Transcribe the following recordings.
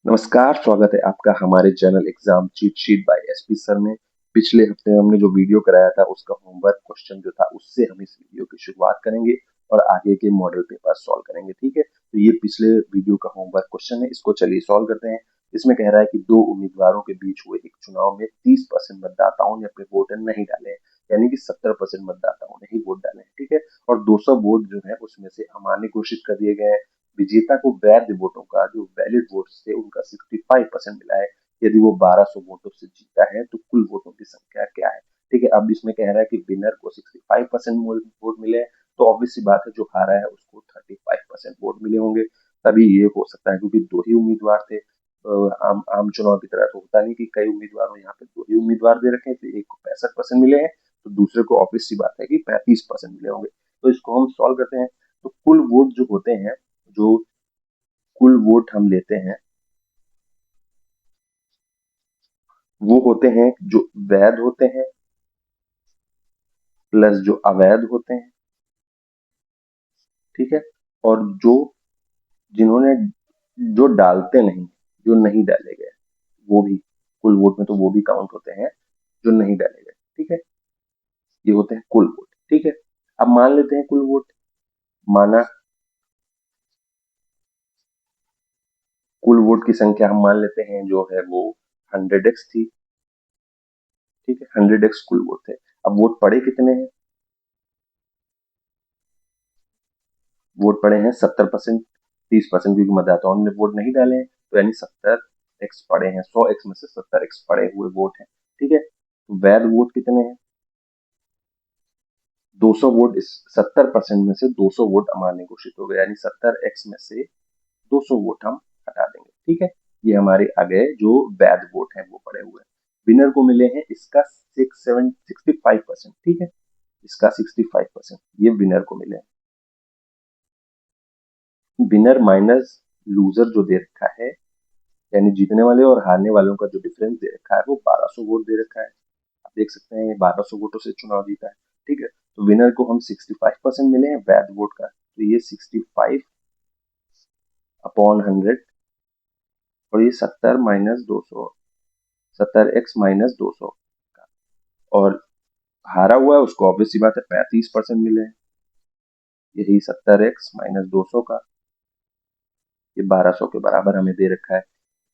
नमस्कार, स्वागत है आपका हमारे channel exam cheat sheet by SP sir में। पिछले हफ्ते हमने जो वीडियो कराया था उसका होमवर्क क्वेश्चन जो था उससे हम इस वीडियो की शुरुआत करेंगे और आगे के मॉडल पेपर सॉल्व करेंगे। ठीक है, तो ये पिछले वीडियो का होमवर्क क्वेश्चन है, इसको चलिए सॉल्व करते हैं। इसमें कह रहा है कि दो उम्मीदवारों के बीच हुए एक चुनाव में 30% मतदाताओं ने अपने वोट नहीं डाले, यानी कि 70% मतदाताओं ने ही वोट डाले हैं। ठीक है, और 200 वोट जो है उसमें से अमान्य घोषित कर दिए गए हैं। विजेता को वैध वोटों का जो वैलिड वोट्स थे उनका 65% मिला है। यदि वो 1200 वोटों से जीता है तो कुल वोटों की संख्या क्या है। ठीक है, अब इसमें कह रहा है कि विनर को 65% वोट मिले हैं, तो ऑब्वियस सी बात है जो हारा है उसको 35% वोट मिले होंगे। तभी ये हो सकता है, क्योंकि दो ही उम्मीदवार थे। आम आम चुनाव की तरह तो होता नहीं कि कई उम्मीदवारों, यहाँ पे दो ही उम्मीदवार दे रखे हैं, तो एक को 65% मिले हैं तो दूसरे को ऑब्वियस सी बात है कि 35% मिले होंगे। तो इसको हम सॉल्व करते हैं। तो कुल वोट जो होते हैं, जो कुल वोट हम लेते हैं वो होते हैं जो वैध होते हैं प्लस जो अवैध होते हैं। ठीक है, और जो जिन्होंने जो डालते नहीं, जो नहीं डाले गए वो भी कुल वोट में तो वो भी काउंट होते हैं जो नहीं डाले गए। ठीक है, ये होते हैं कुल वोट। ठीक है, अब मान लेते हैं कुल वोट माना, कुल वोट की संख्या हम मान लेते हैं जो है वो 100x थी। ठीक है, 100x कुल वोट थे। अब वोट पड़े कितने हैं? वोट पड़े हैं 70%, 30% क्योंकि मतदाताओं ने वोट नहीं डाले हैं, तो यानी 70x पड़े हैं। 100x में से 70x पड़े हुए वोट हैं। ठीक है, तो वैध वोट कितने हैं? 200 वोट। इस 70% में से 200 वोट अमान्य घोषित हो गए, यानी 70x में से 200 वोट हम हटा देंगे। ठीक है, ये हमारे आ गए जो वैध वोट हैं वो पड़े हुए हैं। विनर को मिले हैं इसका 65%। ठीक है, इसका 65% ये विनर को मिले हैं। विनर माइनस लूजर जो दे रखा है, यानी जीतने वाले और हारने वालों का जो डिफरेंस दे रखा है वो 1200 वोट दे रखा है। आप देख सकते हैं ये 1200 वोटों से चुनाव जीता है। ठीक है, तो विनर को हम 65% मिले हैं वैध वोट का, तो ये 65/100, और ये 70 - 200, 70x - 200 का। और हारा हुआ है उसको ऑब्वियस सी बात है 35% मिले हैं, यही 70x - 200 का, ये 1200 के बराबर हमें दे रखा है।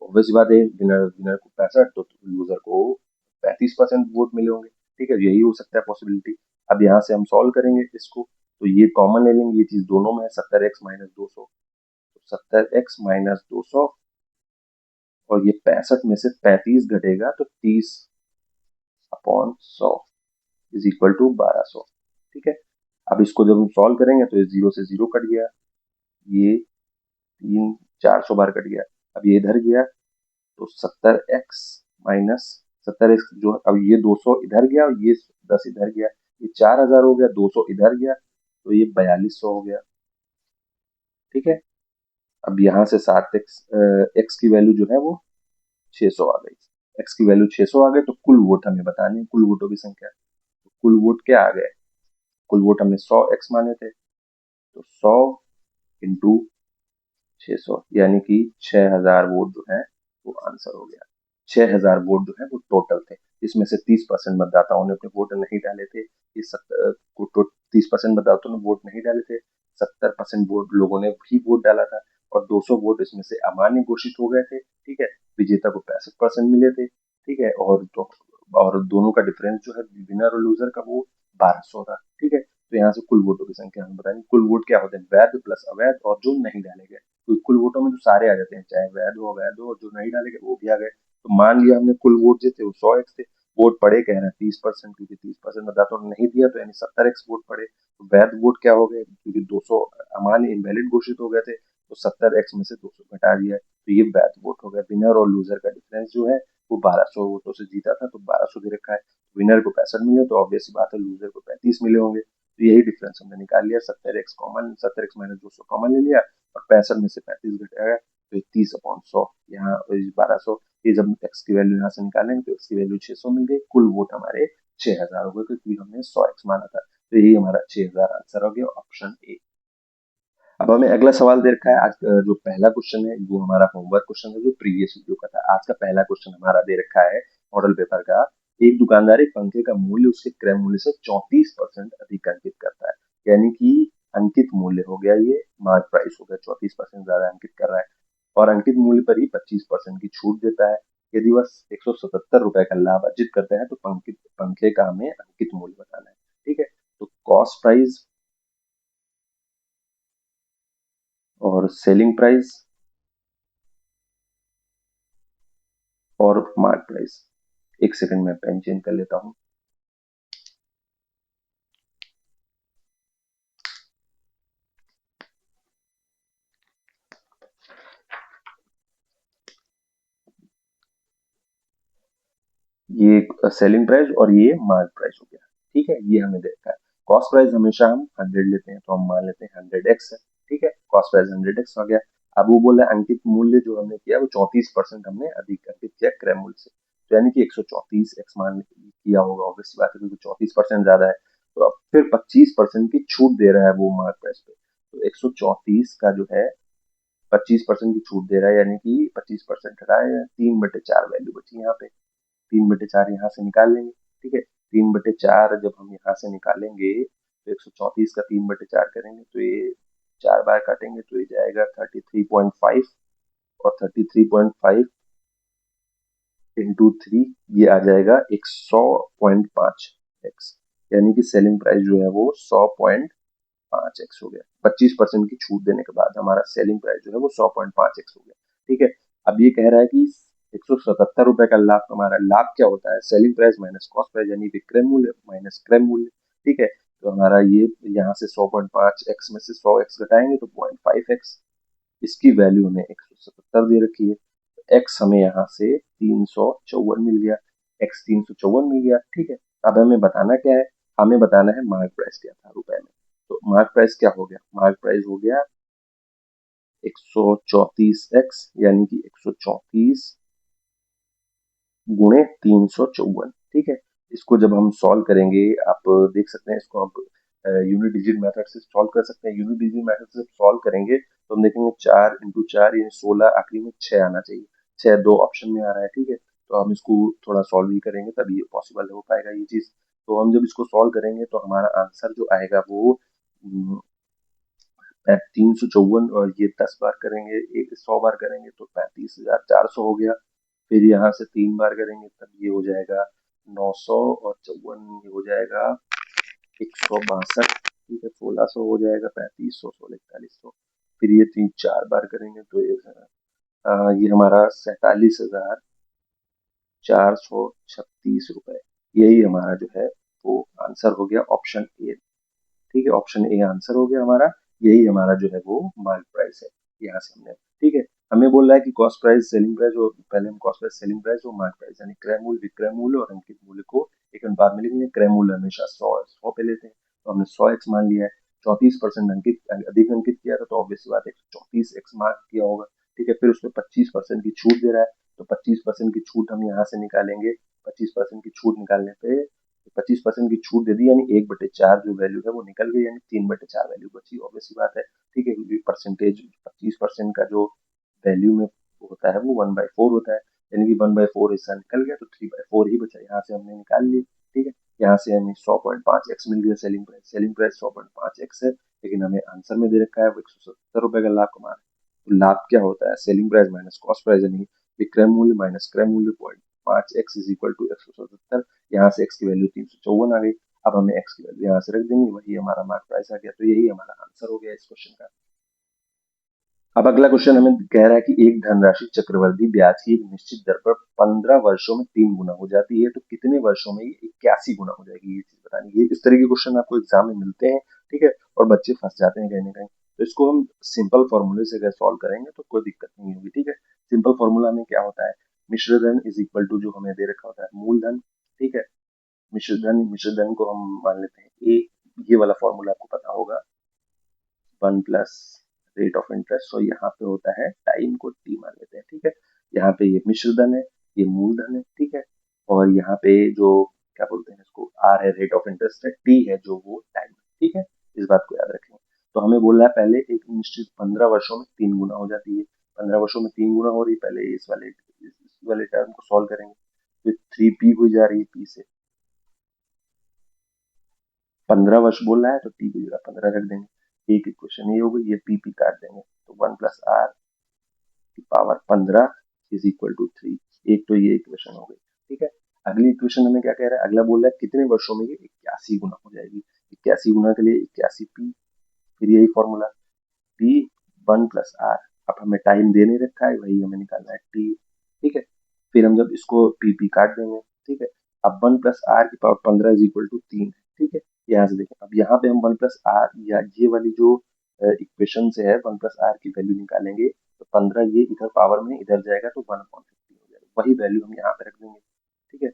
ऑब्वियस बात है विनर विनर को 65 तो लूजर को 35% वोट मिले होंगे। ठीक है, यही हो सकता है पॉसिबिलिटी। अब यहाँ से हम सॉल्व करेंगे इसको, तो ये कॉमन ले लेंगे, ये चीज दोनों में है 70x - 200, 70x - 200, और ये 65 में से 35 घटेगा तो 30/100 इज इक्वल टू 1200। ठीक है, अब इसको जब हम सॉल्व करेंगे तो ये जीरो से जीरो कट गया, ये 400 बार कट गया। अब ये इधर गया तो 70x - जो, अब ये 200 इधर गया और ये 10 इधर गया, ये 4000 हो गया, 200 इधर गया तो ये 4200 हो गया। ठीक है, अब यहाँ से 7x एक्स की वैल्यू जो है वो 600 आ गई। एक्स की वैल्यू 600 आ गई, तो कुल वोट हमें बतानी है, कुल वोटों की संख्या। तो कुल वोट क्या आ गए? कुल वोट हमने 100x माने थे, तो 100 इंटू 600, यानी कि 6000 वोट जो है वो आंसर हो गया। 6000 वोट जो है वो टोटल थे, इसमें से 30% मतदाताओं ने अपने वोट नहीं डाले थे। ये 30% मतदाताओं ने वोट नहीं डाले थे, 70% वोट लोगों ने भी वोट डाला था, और 200 वोट इसमें से अमान्य घोषित हो गए थे। ठीक है, विजेता को 65% मिले थे। ठीक है, और दोनों का डिफरेंस जो है विनर और लूजर का वो 1200 था। ठीक है, तो यहाँ से कुल वोटों की संख्या हम बताएंगे। कुल वोट क्या होते हैं? वैध प्लस अवैध और जो नहीं डाले गए। तो कुल वोटों में तो सारे आ जाते हैं, चाहे वैध हो अवैध हो, और जो नहीं डाले गए वो भी आ गए। तो मान लिया हमने कुल वोट जो थे वो 100x थे। वोट पड़े कह रहे हैं 30%, क्योंकि 30% मतदाताओं ने नहीं दिया, तो यानी 70x वोट पड़े। तो वैध वोट क्या हो गए, क्योंकि 200 अमान्य इनवैलिड घोषित हो गए थे, तो 70x में से 200 घटा दिया, तो ये वैध वोट हो गया। विनर और लूजर का डिफरेंस जो है वो 1200 वोटों से जीता था, तो 1200 दे रखा है। विनर को 65 मिले, तो ऑब्वियस बात है लूजर को 35 मिले होंगे। तो यही डिफरेंस हमने निकाल लिया। 70x कॉमन, 70x - 200 कॉमन ले लिया, और 65 में से 35 घटाया तो 30/100, यहाँ 1200। ये जब एक्स की वैल्यू यहाँ से निकालेंगे तो एक्स की वैल्यू 600 मिल गई। कुल वोट हमारे 6000 हो गए, क्योंकि हमने 100x माना था। तो यही हमारा 6000 आंसर हो गया, ऑप्शन ए। अब हमें अगला सवाल दे रखा है। आज जो पहला क्वेश्चन है वो हमारा होमवर्क क्वेश्चन है जो प्रीवियस वीडियो का था। आज का पहला क्वेश्चन हमारा दे रखा है मॉडल पेपर का। एक दुकानदार एक पंखे का मूल्य उसके क्रय मूल्य से 34% अधिक अंकित करता है। यानी कि अंकित मूल्य हो गया, ये मार्क प्राइस हो गया, 34% ज्यादा अंकित कर रहा है और अंकित मूल्य पर ही 25% की छूट देता है। यदि वह 177 रुपए का लाभ अर्जित करते हैं तो पंखे का हमें अंकित मूल्य बताना है। ठीक है, तो कॉस्ट प्राइस और सेलिंग प्राइस और मार्क प्राइस। एक सेकंड में पेन चेंज कर लेता हूँ। ये सेलिंग प्राइस और ये मार्क प्राइस हो गया। ठीक है, ये हमें देखा है। कॉस्ट प्राइस हमेशा हम 100 लेते हैं, तो हम मान लेते हैं 100x है। ठीक है, कॉस्ट प्राइस 100x हो गया। अब वो बोला अंकित मूल्य जो हमने किया वो 34% हमने अधिक अंकित किया क्रय मूल्य से, तो यानी कि 134x मान किया होगा, ऑब्वियस बात है क्योंकि 34% ज्यादा है। तो अब फिर 25% की छूट दे रहा है वो मार्क प्राइस पे, तो 134 का जो है 25% की छूट दे रहा है, यानी कि 25% हटाए 3/4 वैल्यू बची यहाँ पे। 3/4 यहाँ से निकाल लेंगे। ठीक है, 3/4 जब हम यहाँ से निकालेंगे तो 134 का 3/4 करेंगे तो ये 4 बार काटेंगे तो ये जाएगा 33.5 और 33.5 इंटू 3 ये आ जाएगा 100.5x, यानी कि सेलिंग प्राइस जो है वो 100.5x हो गया। 25% की छूट देने के बाद हमारा सेलिंग प्राइस जो है वो 100.5x हो गया। ठीक है, अब ये कह रहा है कि 177 रुपए का लाभ, हमारा लाभ क्या होता है, selling price minus cost price यानी विक्रय मूल्य माइनस क्रय मूल्य। ठीक है, तो हमारा ये यहाँ से 100.5x में से 100x घटाएंगे तो 0.5x, इसकी वैल्यू हमें 177 दे रखी है। एक्स हमें यहाँ से 354 मिल गया, एक्स 354 मिल गया। ठीक है, अब हमें बताना क्या है, हमें बताना है मार्क प्राइस क्या था रुपए में। तो मार्क प्राइस क्या हो गया, मार्क प्राइस हो गया 134x, यानी कि 134 गुणे 354। ठीक है, इसको जब हम सॉल्व करेंगे, आप देख सकते हैं इसको आप यूनिट डिजिट मेथड से सॉल्व कर सकते हैं। यूनिट डिजिट मेथड से सॉल्व करेंगे तो हम देखेंगे 4 × 4 यानी 16, आखिरी में 6 आना चाहिए। 6 दो ऑप्शन में आ रहा है। ठीक है, तो हम इसको थोड़ा सॉल्व ही करेंगे तभी ये पॉसिबल हो पाएगा ये चीज। तो हम जब इसको सॉल्व करेंगे तो हमारा आंसर जो आएगा वो 354, और ये 10 बार करेंगे, 100 बार करेंगे तो 35,400 हो गया। फिर यहाँ से 3 बार करेंगे तब ये हो जाएगा 900, और 54 ये हो जाएगा 162। ठीक है, 1600 हो जाएगा, 3500, 4100। फिर ये 3 4 बार करेंगे तो ये हमारा 47,436 रुपए। यही हमारा जो है वो आंसर हो गया, ऑप्शन ए। ठीक है, ऑप्शन ए आंसर हो गया हमारा। यही हमारा जो है वो मार्क प्राइस है यहाँ से हमने। ठीक है, हमें बोल रहा है कि कॉस्ट प्राइस सेलिंग प्राइस, और पहले हम कॉस्ट प्राइस सेलिंग प्राइस और मार्क प्राइस यानी क्रय मूल्य विक्रय मूल्य और अंकित मूल्य को एक अनुपात में लिखेंगे। क्रय मूल्य हमेशा 100 पे लेते हैं, तो हमने 100x मान लिया है। 34% अंकित अधिक अंकित किया था तो ऑब्वियस बात है 134x मार्क किया होगा। ठीक है, फिर उसमें 25% की छूट दे रहा है, तो 25% की छूट हम यहाँ से निकालेंगे। 25% की छूट निकालने पे 25% की छूट दे दी, यानी 1/4 जो वैल्यू है वो निकल गई, यानी 3/4 वैल्यू बची, ऑब्वियस बात है। ठीक है, क्योंकि परसेंटेज 25% का जो वैल्यू में होता है वो 1/4 होता है, यानी कि 1/4 हिस्सा निकल गया तो 3/4 ही बचा, यहाँ से हमने निकाल ली। ठीक है, यहाँ से हमें 100.5x मिल गया selling price. Selling price 100.5x है, लेकिन हमें आंसर में दे रखा है वो 177 रुपए का लाभ कमा रहे हैं। तो लाभ क्या होता है, selling price minus cost price यानी विक्रय मूल्य माइनस क्रय मूल्य। 0.5x is equal to 177। यहाँ से x की वैल्यू 354 आ गई। अब हमें x की वैल्यू यहाँ से रख देंगे, वही हमारा मार्क प्राइस आ गया। तो यही हमारा आंसर हो गया इस क्वेश्चन का। अब अगला क्वेश्चन हमें कह रहा है कि एक धनराशि चक्रवृद्धि ब्याज की एक निश्चित दर पर 15 वर्षों में 3 गुना हो जाती है, तो कितने वर्षों में ये 81 गुना हो जाएगी, ये चीज बतानी है। इस तरह के क्वेश्चन आपको एग्जाम में मिलते हैं। ठीक है, और बच्चे फंस जाते हैं कहीं ना कहीं। तो इसको हम सिंपल फॉर्मूले से अगर सॉल्व करेंगे तो कोई दिक्कत नहीं होगी। ठीक है, सिंपल फॉर्मूला में क्या होता है, मिश्र धन इज इक्वल टू जो हमें दे रखा होता है मूलधन। ठीक है, मिश्र धन को हम मान लेते हैं ए। ये वाला फॉर्मूला आपको पता होगा, 1 प्लस रेट ऑफ इंटरेस्ट। और यहाँ पे होता है टाइम को टी मान लेते हैं। ठीक है, यहाँ पे ये मिश्र धन है, ये मूलधन है। ठीक है, और यहाँ पे जो क्या बोलते हैं इसको, आर है रेट ऑफ इंटरेस्ट है, टी है जो वो टाइम है। ठीक है, इस बात को याद रखें। तो हमें बोल रहा है पहले एक निश्चित 15 वर्षों में 3 गुना हो जाती है, 15 वर्षों में 3 गुना हो रही है, पहले इस वाले टर्म को सॉल्व करेंगे, तो 3p हो जा रही है, p से 15 वर्ष बोल रहा है तो t की जगह 15 रख देंगे, एक इक्वेशन ये हो गई, ये p काट देंगे तो 1 प्लस आर की पावर 15 इज इक्वल टू 3, एक तो ये इक्वेशन हो गई। ठीक है, अगली इक्वेशन हमें क्या कह रहा है, अगला बोल रहा है कितने वर्षों में ये 81 गुना हो जाएगी, 81 गुना के लिए 81p, फिर यही फॉर्मूला p 1 प्लस आर, अब हमें टाइम दे नहीं रखा है, वही हमें निकालना है t। ठीक है, फिर हम जब इसको p काट देंगे, ठीक है, अब 1 प्लस आर की पावर 15 इज इक्वल टू 3 है। ठीक है, यहाँ से देखें, अब यहाँ पे हम 1 प्लस आर या ये वाली जो इक्वेशन से है 1 प्लस आर की वैल्यू निकालेंगे, तो 15 ये इधर पावर में इधर जाएगा तो 1/15 हो जाएगा, वही वैल्यू हम यहाँ पे रख देंगे। ठीक है,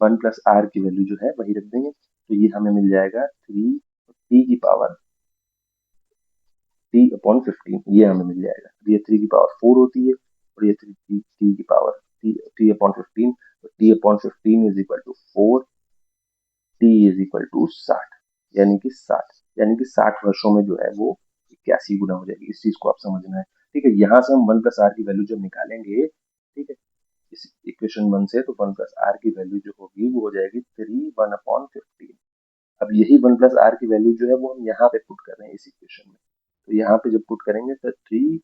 1 प्लस आर की वैल्यू जो है वही रख देंगे, तो ये हमें मिल जाएगा 3 टी की पावर t/15, ये हमें मिल जाएगा। ये 3 की पावर 4 होती है और ये 3 टी की पावर t/15, तो t/15 is equal to 4, t is equal to 60, यानी कि 60 वर्षों में जो है वो 81 गुना हो जाएगी। इस चीज को आप समझना है। ठीक है, यहाँ से हम 1 प्लस आर की वैल्यू जब निकालेंगे, ठीक है, इस इक्वेशन 1 से, तो 1 प्लस आर की वैल्यू जो होगी वो हो जाएगी 3 1/15। अब यही 1 प्लस आर की वैल्यू जो है वो हम यहाँ पे पुट कर रहे हैं इस इक्वेशन में, तो यहाँ पे जब पुट करेंगे तो 3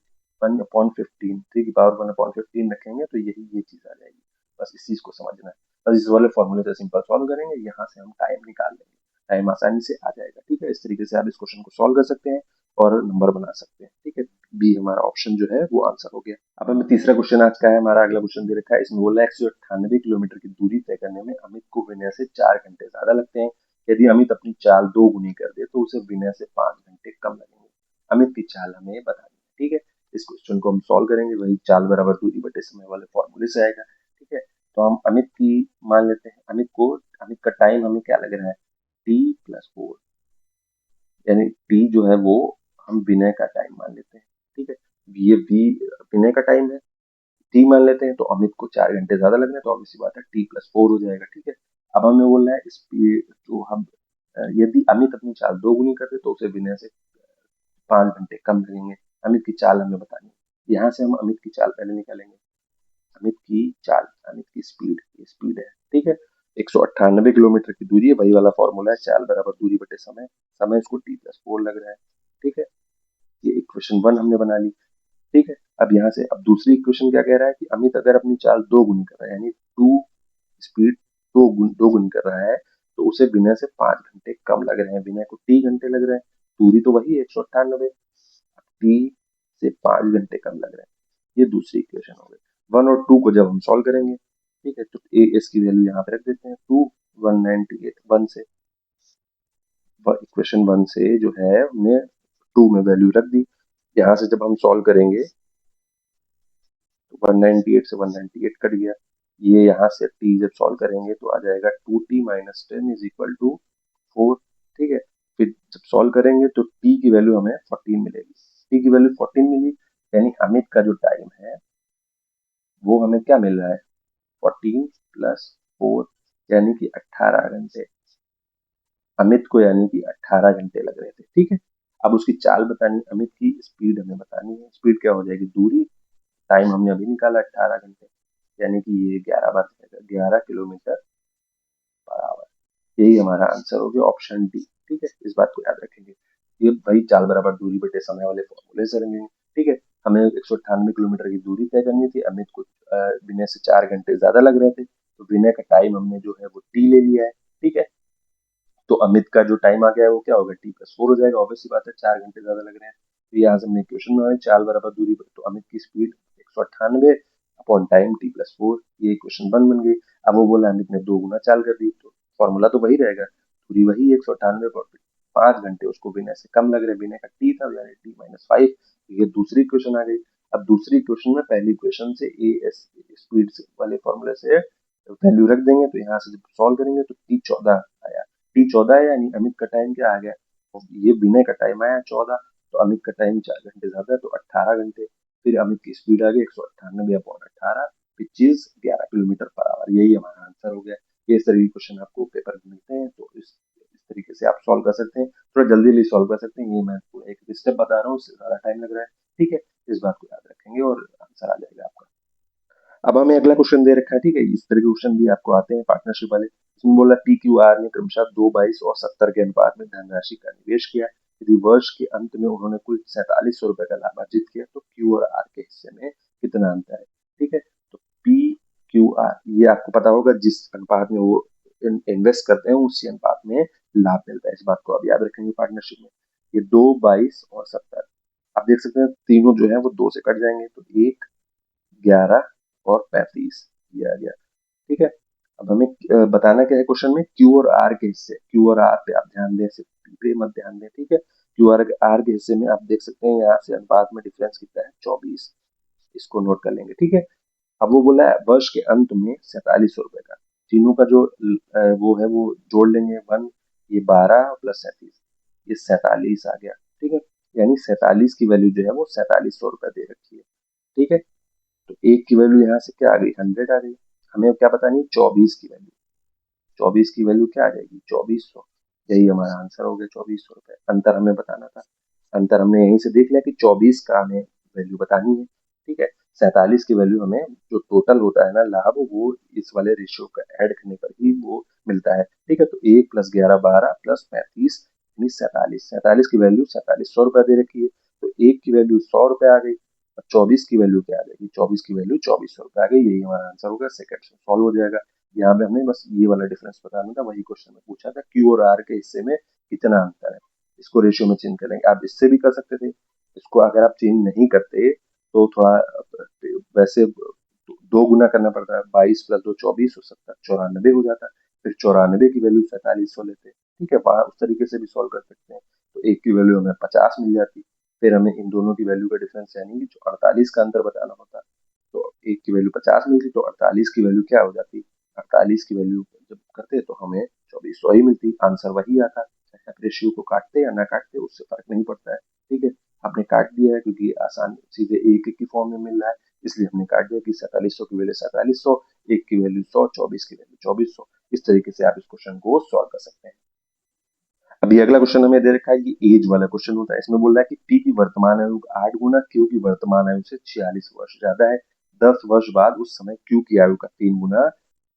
की पावर 1/15 रखेंगे तो यही ये चीज आ जाएगी। बस इस चीज को समझना है। बस इस वाले फॉर्मूले से सिंपल सॉल्व करेंगे, यहाँ से हम टाइम निकाल लेंगे, टाइम आसानी से आ जाएगा। ठीक है, इस तरीके से आप इस क्वेश्चन को सॉल्व कर सकते हैं और नंबर बना सकते हैं। ठीक है, बी हमारा ऑप्शन जो है वो आंसर हो गया। अब हमें तीसरा क्वेश्चन आज का है, हमारा अगला क्वेश्चन दे रखा है, इसमें बोला है 198 किलोमीटर की दूरी तय करने में अमित को विनय से 4 घंटे ज्यादा लगते हैं। यदि अमित अपनी चाल 2 गुनी कर दे तो उसे विनय से 5 घंटे कम लगेंगे। अमित की चाल हमें बतानी है। ठीक है, इस क्वेश्चन को हम सॉल्व करेंगे, वही चाल बराबर दूरी बटे समय वाले फॉर्मूले से आएगा। ठीक है, तो हम अमित की मान लेते हैं, अमित का टाइम हमें क्या लग रहा है, t+4, यानी टी जो है वो हम विनय का टाइम मान लेते हैं। ठीक है, ये विनय का टाइम है, टी मान लेते हैं, तो अमित को 4 घंटे ज्यादा लग रहे हैं, तो ऑब्वियसली बात है t+4 हो जाएगा। ठीक है, अब हमें बोल रहा है स्पीड जो हम यदि अमित अपनी चाल 2 गुनी करते तो उसे विनय से 5 घंटे कम लगेंगे। अमित की चाल हमें बतानी है, यहाँ से हम अमित की चाल पहले निकालेंगे। अमित की चाल, अमित की स्पीड, ये स्पीड है। ठीक है, 198 किलोमीटर की दूरी है, वही वाला फॉर्मूला है, चाल बराबर दूरी बटे समय, समय इसको t+4 लग रहा है। ठीक है, ये इक्वेशन 1 हमने बना ली। ठीक है, अब यहाँ से अब दूसरी इक्वेशन क्या कह रहा है कि अमित अगर अपनी चाल 2 गुनी कर रहा है, यानी टू स्पीड 2 गुनी कर रहा है, तो उसे विनय से 5 घंटे कम लग रहे हैं। विनय को t घंटे लग रहे हैं, दूरी तो वही है 198, टी से 5 घंटे कम लग रहे हैं। ये दूसरी इक्वेशन हो गई। 1 और 2 को जब हम सॉल्व करेंगे, ठीक है, तो ए एस की वैल्यू यहाँ पे रख देते हैं, 198 1 से, इक्वेशन 1 से जो है हमने 2 में वैल्यू रख दी। यहाँ से जब हम सॉल्व करेंगे तो 198 से 198 कट गया, ये यहाँ से t जब सॉल्व करेंगे तो आ जाएगा 2t - 10 इज इक्वल टू 4। ठीक है, फिर जब सॉल्व करेंगे तो t की वैल्यू हमें 14 मिलेगी, t की वैल्यू 14 मिली, यानी अमित का जो टाइम है वो हमें क्या मिल रहा है, 14 + 4, यानी कि 18 घंटे। अमित को यानी कि 18 घंटे लग रहे थे। ठीक है, अब उसकी चाल बतानी, अमित की स्पीड हमें बतानी है। स्पीड क्या हो जाएगी, दूरी, टाइम हमने अभी निकाला 18 घंटे, यानी कि ये 11 बार 11 किलोमीटर पर आवर। यही हमारा आंसर हो गया, ऑप्शन डी। ठीक है, इस बात को याद रखेंगे, ये वही चाल बराबर दूरी बटे समय वाले फॉर्मूले से रहेंगे। ठीक है, हमें 198 किलोमीटर की दूरी तय करनी थी, अमित को विनय से 4 घंटे ज्यादा लग रहे थे, तो विनय का टाइम हमने जो है वो टी ले लिया है। ठीक है, तो अमित का जो टाइम आ गया है वो क्या होगा, t+4 हो जाएगा, ऑब्वियसली बात है 4 घंटे ज्यादा लग रहे हैं। तो यहाँ से हमने इक्वेशन में चाल बराबर दूरी, तो अमित की स्पीड 198 अपॉन टाइम t+4, ये इक्वेशन 1 बन गई। अब वो बोला अमित ने 2 गुना चाल कर दी, तो फॉर्मूला तो वही रहेगा, दूरी वही 198 पर 5 घंटे उसको विनय से कम लग रहे, विनय का t था यानी t-5, ये दूसरी इक्वेशन आ गई। अब दूसरी इक्वेशन में पहली इक्वेशन से ए एस स्पीड वाले फॉर्मूले से वैल्यू रख देंगे, तो यहाँ से जब सॉल्व करेंगे तो t14 आया, t14 है, यानी अमित का टाइम क्या आ गया, और ये विनय का टाइम आया 14, तो अमित का टाइम 4 घंटे ज्यादा है तो 18 घंटे। फिर अमित की स्पीड आ गई 198/18, which is 11 kilometre per hour. यही हमारा आंसर हो गया। ये इस तरह के क्वेश्चन आपको पेपर में मिलते हैं, तो इस तरीके से आप सॉल्व कर सकते हैं, थोड़ा जल्दी जल्दी सॉल्व कर सकते हैं। ये मैं आपको एक स्टेप बता रहा हूँ, उससे ज्यादा टाइम लग रहा है। ठीक है, इस बात को याद रखेंगे और आंसर आ जाएगा आपका। अब हमें अगला क्वेश्चन दे रखा है, ठीक है, इस तरह के क्वेश्चन भी आपको आते हैं पार्टनरशिप वाले। इसमें बोला पी क्यू आर ने क्रमशः 2, 22 और 70 के अनुपात में धनराशि का निवेश किया। यदि वर्ष के अंत में उन्होंने कुल 4700 रुपए का लाभ अर्जित किया तो क्यू और आर के हिस्से में कितना अंतर है। ठीक है, तो पी क्यू आर ये आपको पता होगा, जिस अनुपात में वो इन्वेस्ट करते हैं उसी अनुपात में लाभ मिलता है। इस बात को आप याद रखेंगे पार्टनरशिप में। ये 2, 22 और 70 आप देख सकते हैं, तीनों जो है वो 2 से कट जाएंगे, तो 1, 11 और 35 ये आ गया। ठीक है, अब हमें बताना क्या है क्वेश्चन में, क्यू और आर के हिस्से। क्यू और आर पे आप ध्यान दें, सिर्फ P पे मत ध्यान दें। ठीक है, क्यू और आर के हिस्से में आप देख सकते हैं यहाँ से अनुपात में डिफरेंस कितना है, 24। इसको नोट कर लेंगे। ठीक है, अब वो बोला है वर्ष के अंत में 4700 रुपए का, तीनों का जो वो है वो जोड़ लेंगे, 1, ये 12 प्लस 37, ये 47 आ गया। ठीक है, यानी 47 की वैल्यू जो है वो 4700 रुपए दे रखी है। ठीक है, तो एक की वैल्यू यहाँ से क्या आ गई, 100 आ गई। हमें अब क्या बतानी है, 24 की वैल्यू। 24 की वैल्यू क्या आ जाएगी, 2400। यही हमारा आंसर हो गया, 2400 रुपए। अंतर हमें बताना था, अंतर हमने यहीं से देख लिया कि 24 का हमें वैल्यू बतानी है। ठीक है, 47 की वैल्यू हमें जो टोटल होता है ना लाभ, वो इस वाले रेशियो का ऐड करने पर ही वो मिलता है। ठीक है, तो 1 प्लस 11, 12 प्लस 35 यानी 47। 47 की वैल्यू 4700 रुपए दे रखी है, तो एक की वैल्यू 100 रुपए आ गई। और 24 की वैल्यू क्या आ जाएगी, 24 की वैल्यू 2400 रुपए आ गई। यही हमारा आंसर होगा, सेकंड से सॉल्व हो जाएगा। यहाँ पे हमने बस ये वाला डिफरेंस बताना था, वही क्वेश्चन में पूछा था, क्यू और आर के हिस्से में कितना अंतर है। इसको रेशियो में चेंज करेंगे, आप इससे भी कर सकते थे। इसको अगर आप चेंज नहीं करते तो थोड़ा वैसे 2 गुना करना पड़ता है, 22 प्लस 2 24 और 70 94 हो जाता है। फिर 94 की वैल्यू 4700 लेते हैं। ठीक है, वहां उस तरीके से भी सॉल्व कर सकते हैं, तो एक की वैल्यू हमें 50 मिल जाती। फिर हमें इन दोनों की वैल्यू का डिफरेंस यानी कि जो 48 का अंतर बताना होता, तो एक की वैल्यू 50 मिलती, तो 48 की वैल्यू क्या हो जाती, 48 की वैल्यू जब करते तो हमें 2400 ही मिलती, आंसर वही आता। चाहे आप रेशियो को काटते या ना काटते उससे फर्क नहीं पड़ता है। ठीक है, आपने काट दिया है क्योंकि आसान सीधे एक एक की फॉर्म में मिल रहा है, इसलिए हमने काट दिया कि 4700 की वैल्यू 4700, एक की वैल्यू 100, 24 की वैल्यू 2400। इस तरीके से आप इस क्वेश्चन को सॉल्व कर सकते हैं। अभी अगला क्वेश्चन हमें दे रखा है, ये एज वाला क्वेश्चन होता है। इसमें बोल रहा है कि पी की वर्तमान आयु 8 गुना क्यू की वर्तमान आयु से 46 वर्ष ज्यादा है। 10 वर्ष बाद उस समय क्यू की आयु का 3 गुना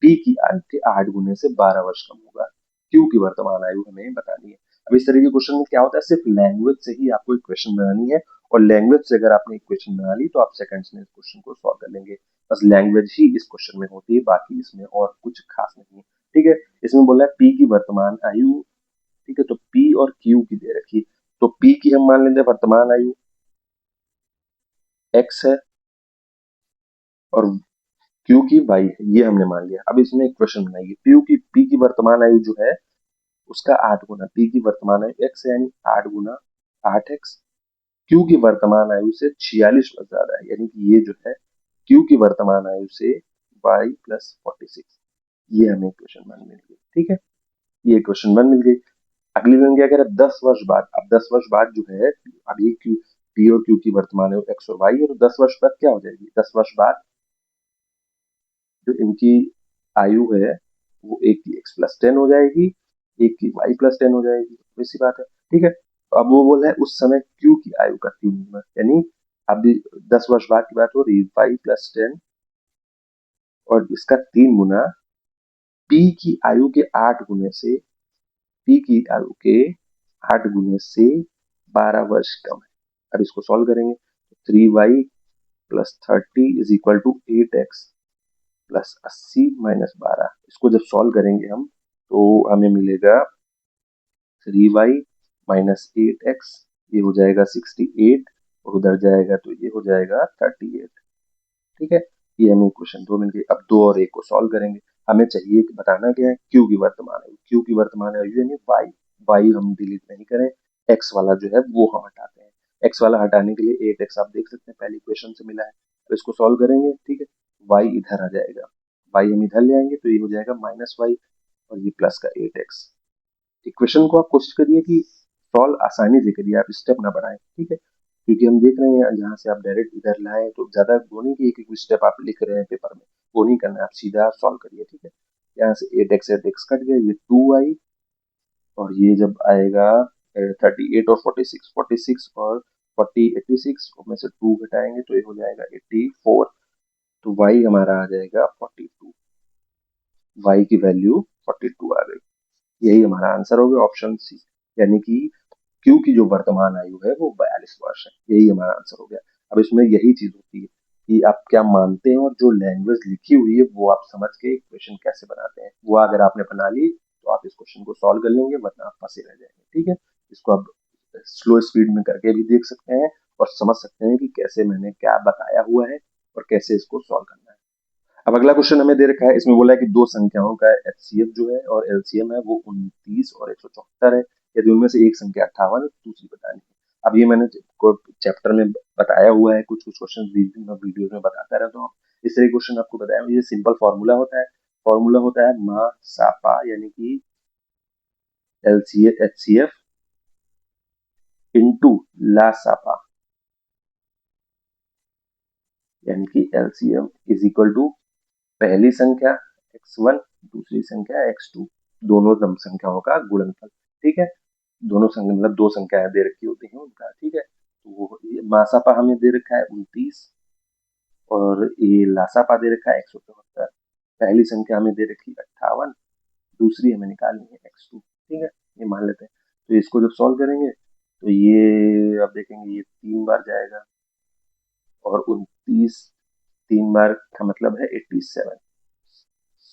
पी की आयु के 8 गुने से 12 वर्ष कम होगा। क्यू की वर्तमान आयु हमें बतानी है। अब इस तरह के क्वेश्चन में क्या होता है, सिर्फ लैंग्वेज से ही आपको इक्वेशन बनानी है, और लैंग्वेज से अगर आपने इक्वेशन बना ली तो आप सेकंड्स में इस क्वेश्चन को सॉल्व कर लेंगे। बस लैंग्वेज ही इस क्वेश्चन में होती है, बाकी इसमें और कुछ खास नहीं है। ठीक है, इसमें बोला है पी की वर्तमान आयु। ठीक है, तो P और Q की दे रखी, तो P की हम मान लेते हैं वर्तमान आयु X है, और Q की Y है, ये हमने मान लिया। अब इसमें एक क्वेश्चन बनाइए, P की वर्तमान आयु जो है उसका 8 गुना, P की वर्तमान आयु X है यानी 8 गुना 8x, Q की वर्तमान आयु से 46 वर्ष ज्यादा है, यानी कि ये जो है Q की वर्तमान आयु से Y प्लस 46, ये हमें क्वेश्चन वन मिल गई। ठीक है, ये क्वेश्चन वन मिल गई। अगली लाइन क्या कह रहा है, 10 वर्ष बाद। अब 10 वर्ष बाद जो है, अभी क्यू पी और क्यू की वर्तमान है एक्स और वाई है, तो 10 वर्ष बाद क्या हो जाएगी, 10 वर्ष बाद जो इनकी आयु है वो एक की एक्स प्लस 10 हो जाएगी, एक की वाई प्लस 10 हो जाएगी, वैसी बात है। ठीक है, अब वो बोल रहा है उस समय क्यू की आयु का 3 गुना, यानी अभी 10 वर्ष बाद की बात हो रही है, वाई प्लस 10 और इसका 3 गुना पी की आयु के 8 गुने से, पी की आयु के 8 गुने से 12 वर्ष कम है। अब इसको सॉल्व करेंगे, 3y plus 30 is equal to 8x plus 80 minus 12। इसको जब सॉल्व करेंगे हम तो हमें मिलेगा 3y माइनस 8x, ये हो जाएगा 68, और उधर जाएगा तो ये हो जाएगा 38। ठीक है, ये हमें क्वेश्चन 2 मिल गई। अब 2 और 1 को सॉल्व करेंगे। हमें चाहिए कि बताना क्या है, क्यू की वर्तमान आयु। क्यू की वर्तमान आयु यानी वाई, वाई हम डिलीट नहीं करें, एक्स वाला जो है वो हम हटाते हैं। एक्स वाला हटाने के लिए 8x आप देख सकते हैं पहले इक्वेशन से मिला है, तो इसको सॉल्व करेंगे। ठीक है, वाई इधर आ जाएगा, वाई हम इधर ले आएंगे तो ये हो जाएगा माइनस वाई, और ये प्लस का 8x। इक्वेशन को आप कोशिश करिए कि सॉल्व आसानी से करिए, आप स्टेप ना बढ़ाएं। ठीक है, क्योंकि हम देख रहे हैं जहां से आप डायरेक्ट इधर लाए तो ज्यादा वो नहीं कि एक एक स्टेप आप लिख रहे हैं पेपर में, वो नहीं करना है, आप सीधा सॉल्व करिए। ठीक है, यहाँ से 8x 8x कट गया, ये 2y और ये जब आएगा 38 और 46, 46 और 40, 86 में से 2 घटाएंगे तो ये हो जाएगा 84। तो y हमारा आ जाएगा 42, y की वैल्यू 42 आ गई। यही हमारा आंसर हो गया ऑप्शन सी, यानी कि क्यू की जो वर्तमान आयु है वो 42 वर्ष है। यही हमारा आंसर हो गया। अब इसमें यही चीज होती है कि आप क्या मानते हैं और जो लैंग्वेज लिखी हुई है वो आप समझ के क्वेश्चन कैसे बनाते हैं। वो अगर आपने बना ली तो आप इस क्वेश्चन को सॉल्व कर लेंगे, वरना आप फंसे रह जाएंगे। ठीक है, इसको आप स्लो स्पीड में करके भी देख सकते हैं और समझ सकते हैं कि कैसे मैंने क्या बताया हुआ है और कैसे इसको सॉल्व करना है। अब अगला क्वेश्चन हमें दे रखा है, इसमें बोला है कि दो संख्याओं का एचसीएफ जो है और एलसीएम है वो 29 और 174 है। यदि उनमें से एक संख्या 58 है, दूसरी बतानी है। अब ये मैंने चैप्टर में बताया हुआ है, कुछ कुछ क्वेश्चन वीडियो में बताता रहता हूँ। इस तरह क्वेश्चन आपको बताया, ये सिंपल फॉर्मूला होता है। फॉर्मूला होता है मा सापा यानी कि एलसीएफ एचसीएफ इंटू ला सापा, यानी कि एलसीएम इज इक्वल टू पहली संख्या x1, दूसरी संख्या x2, दोनों संख्याओं का गुणनफल। ठीक है, दोनों संख्या मतलब दो संख्याएं दे रखी होती हैं उनका। ठीक है, तो वो मासापा हमें दे रखा है 29 और ये लासापा दे रखा है 174। पहली संख्या हमें दे रखी है 58, दूसरी हमें निकालनी है x2। ठीक है, ये मान लेते हैं। तो इसको जब सॉल्व करेंगे तो ये अब देखेंगे ये 3 बार जाएगा और 29 3 बार का मतलब है 87।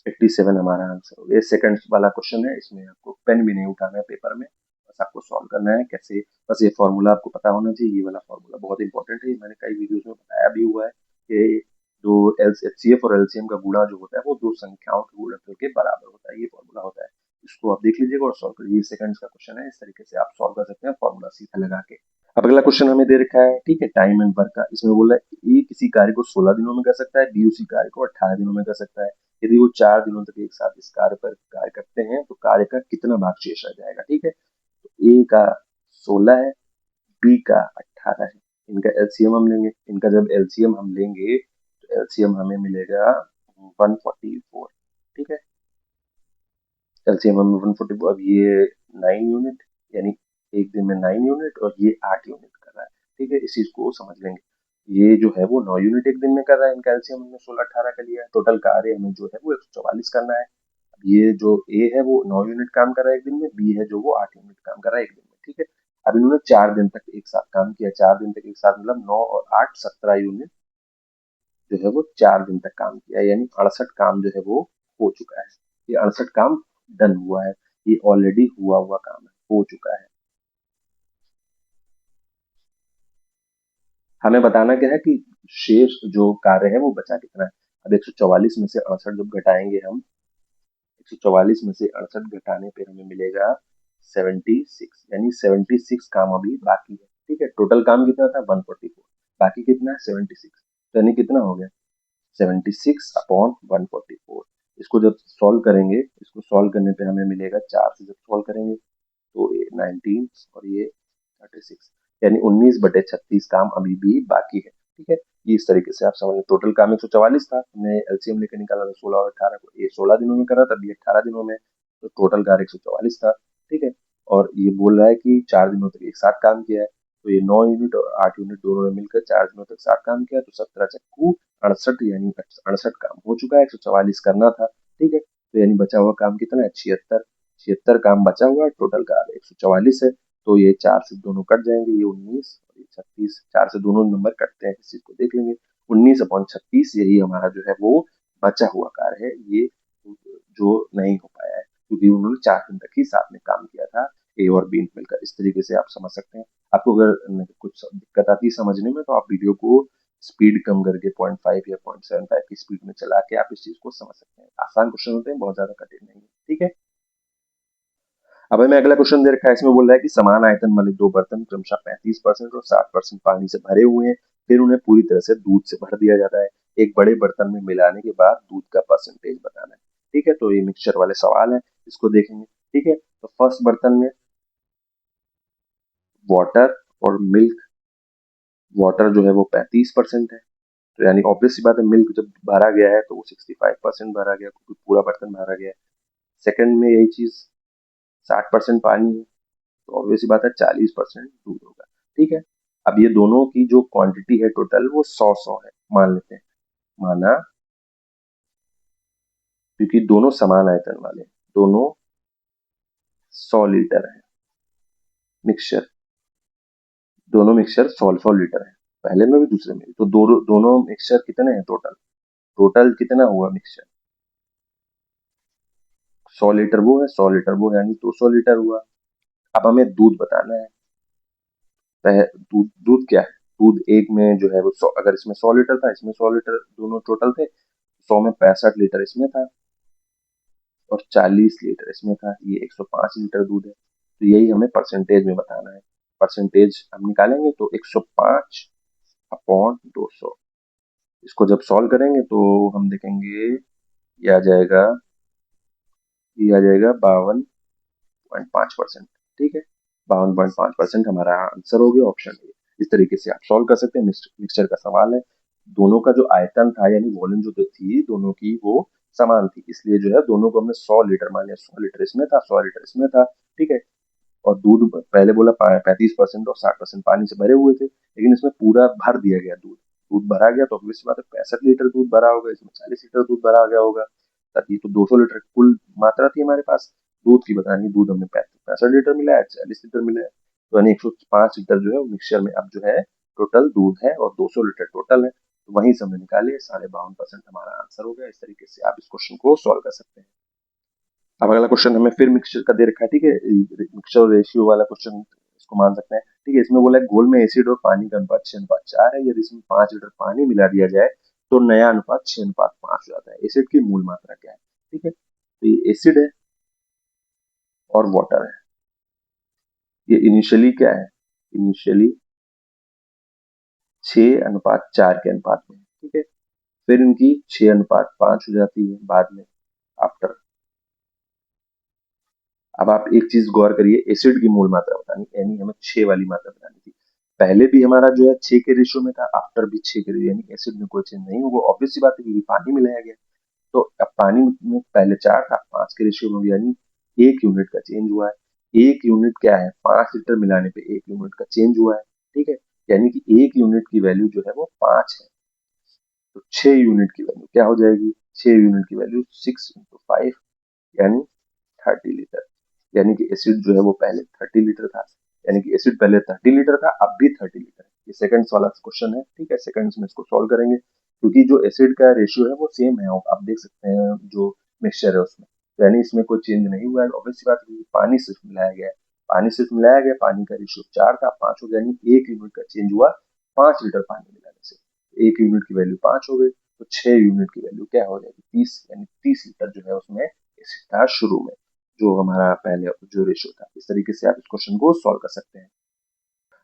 87 हमारा आंसर हो गया। ये सेकंड वाला क्वेश्चन है, इसमें आपको पेन भी नहीं उठाना है पेपर में, बस आपको सॉल्व करना है कैसे। बस ये फॉर्मूला आपको पता होना चाहिए, ये वाला फॉर्मूला बहुत इंपॉर्टेंट है। मैंने कई वीडियोस में बताया भी हुआ है कि जो एचसीएफ और एलसीएम का गुणा जो होता है वो दो संख्याओं के गुणनफल के बराबर होता है, ये फॉर्मूला होता है। इसको आप देख लीजिएगा और सॉल्व करिए। ये सेकंड्स का क्वेश्चन है, इस तरीके से आप सॉल्व कर सकते हैं फॉर्मूला सीधा लगा के। अब अगला क्वेश्चन हमें दे रखा है, ठीक है, टाइम एंड वर्क का। इसमें बोला है ए किसी कार्य को 16 दिनों में कर सकता है, बी उसी कार्य को 18 दिनों में कर सकता है। यदि वो 4 दिनों तक एक साथ इस कार्य पर कार्य करते हैं तो कार्य का कितना भाग शेष रह जाएगा। ठीक है, तो ए का 16 है, बी का 18 है। इनका एलसीएम हम लेंगे। इनका जब एलसीएम हम लेंगे तो एलसीएम हमें मिलेगा 144। ठीक है, एलसीएम हमें 144। अब ये 9 यूनिट, यानी एक दिन में 9 यूनिट और ये 8 यूनिट कर रहा है। ठीक है, इस चीज को समझ लेंगे। ये जो है वो 9 यूनिट एक दिन में कर रहा है, इनका एलसीएम हमने 16 18 का लिया है। टोटल कार्य हमें जो है वो 144 करना है। ये जो ए है वो 9 यूनिट काम कर रहा है एक दिन में, बी है जो वो 8 यूनिट काम कर रहा है एक दिन में। ठीक है, अब इन्होंने 4 दिन तक एक साथ काम किया। 4 दिन तक एक साथ मतलब 9 और 8 17 यूनिट जो है वो 4 दिन तक काम किया, यानी 68 काम जो है वो हो चुका है। ये 68 काम डन हुआ है, ये ऑलरेडी हुआ हुआ काम है, हो चुका है। हमें बताना क्या है कि शेष जो कार्य है वो बचा कितना है। अब 144 में से 68 जब घटाएंगे हम, 144 में से 68 घटाने पे हमें मिलेगा 76, यानी 76 काम अभी बाकी है। ठीक है, टोटल काम कितना था 144, बाकी कितना है 76, यानी कितना हो गया 76 अपॉन 144। इसको जब सॉल्व करेंगे, इसको सॉल्व करने पे हमें मिलेगा 4 से जब सॉल्व करेंगे तो ये 19 और ये 36, यानी 19/36 काम अभी भी बाकी है। ठीक है, ये इस तरीके से आप समझ। टोटल काम 144 था, हमने एलसीएम लेकर निकाला था 16 और 18 को। ये 16 दिनों में करा था, अभी 18 दिनों में, तो टोटल कार्य 144 था। ठीक है, और ये बोल रहा है कि 4 दिनों तक एक साथ काम किया है, तो ये 9 यूनिट और 8 यूनिट दोनों ने मिलकर 4 दिनों तक साथ काम किया, तो 17 चक्कू 68, यानी 68 काम हो चुका है, 144 करना था। ठीक है, तो यानी बचा हुआ काम कितना है 76। 76 काम बचा हुआ है, टोटल का 144 है। तो ये 4 से दोनों कट जाएंगे, ये 19 और ये 36, 4 से दोनों नंबर कटते हैं, इस चीज को देख लेंगे। 19/36 यही हमारा जो है वो बचा हुआ कार्य है, ये जो नहीं हो पाया है क्योंकि उन्होंने 4 दिन तक ही साथ में काम किया था, ए और बी मिलकर। इस तरीके से आप समझ सकते हैं। आपको अगर कुछ दिक्कत आती है समझने में तो आप वीडियो को स्पीड कम करके 0.5 या 0.75 की स्पीड में चला के आप इस चीज को समझ सकते हैं। आसान क्वेश्चन होते हैं, बहुत ज्यादा कठिन नहीं है। ठीक है, अब हमें अगला क्वेश्चन दे रखा है। इसमें बोल रहा है कि समान आयतन वाले दो बर्तन क्रमशः 35% और 60% पानी से भरे हुए हैं, फिर उन्हें पूरी तरह से दूध से भर दिया जाता है। एक बड़े बर्तन में मिलाने के बाद दूध का परसेंटेज बताना है। ठीक है, तो ये मिक्सचर वाले सवाल है, इसको देखेंगे। ठीक है, तो फर्स्ट बर्तन में वाटर और मिल्क, वाटर जो है वो 35% है, तो यानी ऑब्वियस सी बात है मिल्क जब भरा गया है तो वो 65% भरा गया, क्योंकि पूरा बर्तन भरा गया है। सेकंड में यही चीज 60% पानी है, तो ऑब्वियस बात है 40% दूध होगा। ठीक है, अब ये दोनों की जो क्वांटिटी है टोटल वो 100-100 है मान लेते हैं, माना, क्योंकि दोनों समान आयतन वाले हैं, दोनों 100 लीटर है मिक्सचर, दोनों मिक्सचर 100-100 लीटर है, पहले में भी दूसरे में भी, तो दोनों मिक्सचर कितने हैं टोटल, टोटल कितना हुआ मिक्सचर, 100 लीटर वो है, 100 लीटर वो है, यानी 200 लीटर हुआ। अब हमें दूध बताना है, दूध दूध क्या है, दूध एक में जो है वो 100, अगर इसमें 100 लीटर था, इसमें 100 लीटर, दोनों टोटल थे, 100 में 65 लीटर इसमें था और 40 लीटर इसमें था, ये 105 लीटर दूध है। तो यही हमें परसेंटेज में बताना है, परसेंटेज हम निकालेंगे तो 105/200, इसको जब सॉल्व करेंगे तो हम देखेंगे ये आ जाएगा, ये आ जाएगा 52.5%। ठीक है, 52.5% हमारा आंसर हो गया, ऑप्शन ए। इस तरीके से आप सॉल्व कर सकते हैं, मिक्सचर का सवाल है, दोनों का जो आयतन था यानी वॉल्यूम जो थी दोनों की वो समान थी, इसलिए जो है दोनों को हमने 100 लीटर मान लिया, 100 लीटर इसमें था, 100 लीटर इसमें था। ठीक है, और दूध पहले बोला 35% और 60% पानी से भरे हुए थे, लेकिन इसमें पूरा भर दिया गया दूध, दूध भरा गया तो ऑब्वियस बात है 65 लीटर दूध भरा होगा, इसमें 40 लीटर दूध भरा गया होगा, तभी तो 200 लीटर कुल मात्रा थी हमारे पास दूध की बतानी, दूध हमने 65 लीटर मिला है, 40 लीटर मिला है, तो यानी 105 लीटर जो है वो मिक्सचर में अब जो है टोटल दूध है और 200 लीटर टोटल है, तो वहीं से हमने निकाले 52.5% हमारा आंसर हो गया। इस तरीके से आप इस क्वेश्चन को सॉल्व कर सकते हैं। अब अगला क्वेश्चन हमें फिर मिक्सचर का दे रखा है, ठीक है, मिक्सचर रेशियो वाला क्वेश्चन इसको मान सकते हैं। ठीक है, इसमें बोला है घोल में एसिड और पानी का अनुपात 6:4 है, यदि इसमें 5 लीटर पानी मिला दिया जाए तो नया अनुपात 6:5 हो जाता है, एसिड की मूल मात्रा क्या है। ठीक है, तो ये एसिड है और वाटर है, ये इनिशियली क्या है, इनिशियली 6:4 के अनुपात में, ठीक है, फिर इनकी 6:5 हो जाती है बाद में, आफ्टर। अब आप एक चीज गौर करिए, एसिड की मूल मात्रा बतानी यानी हमें 6 वाली मात्रा बतानी थी, पहले भी हमारा जो है 6 के रेशियो में था, आफ्टर भी 6 के रेशियो, यानी एसिड में कोई चेंज नहीं होगा, ऑब्वियस सी बात है क्योंकि पानी मिलाया गया। तो अब पानी में पहले 4 था, 5 के रेशियो में भी, यानी 1 यूनिट का चेंज हुआ है। 1 यूनिट क्या है, 5 लीटर मिलाने पे 1 यूनिट का चेंज हुआ है। ठीक है, यानी कि 1 यूनिट की वैल्यू जो है वो 5 है, तो 6 यूनिट की वैल्यू क्या हो जाएगी, 6 यूनिट की वैल्यू 6 × 5 यानी 30 लीटर, यानी कि एसिड जो है वो पहले 30 लीटर था, यानी कि एसिड पहले 30 लीटर था, अब भी 30 लीटर है। ये सेकंड वाला क्वेश्चन है, ठीक है, सेकंड्स में इसको सॉल्व करेंगे, क्योंकि जो एसिड का रेशियो है वो सेम है, आप देख सकते हैं जो मिक्सचर है उसमें, तो यानी इसमें कोई चेंज नहीं हुआ है, ऑब्वियस बात है पानी सिर्फ मिलाया गया है, पानी सिर्फ मिलाया गया, पानी का रेशियो 4 था, 5 हो गया, यानी 1 यूनिट का चेंज हुआ 5 लीटर पानी मिलाने से, 1 यूनिट की वैल्यू 5 हो गई, तो 6 यूनिट की वैल्यू क्या हो जाएगी, 30, यानी 30 लीटर जो है उसमें एसिड था शुरू में, जो हमारा पहले जो रेशियो था। इस तरीके से आप इस क्वेश्चन को सॉल्व कर सकते हैं।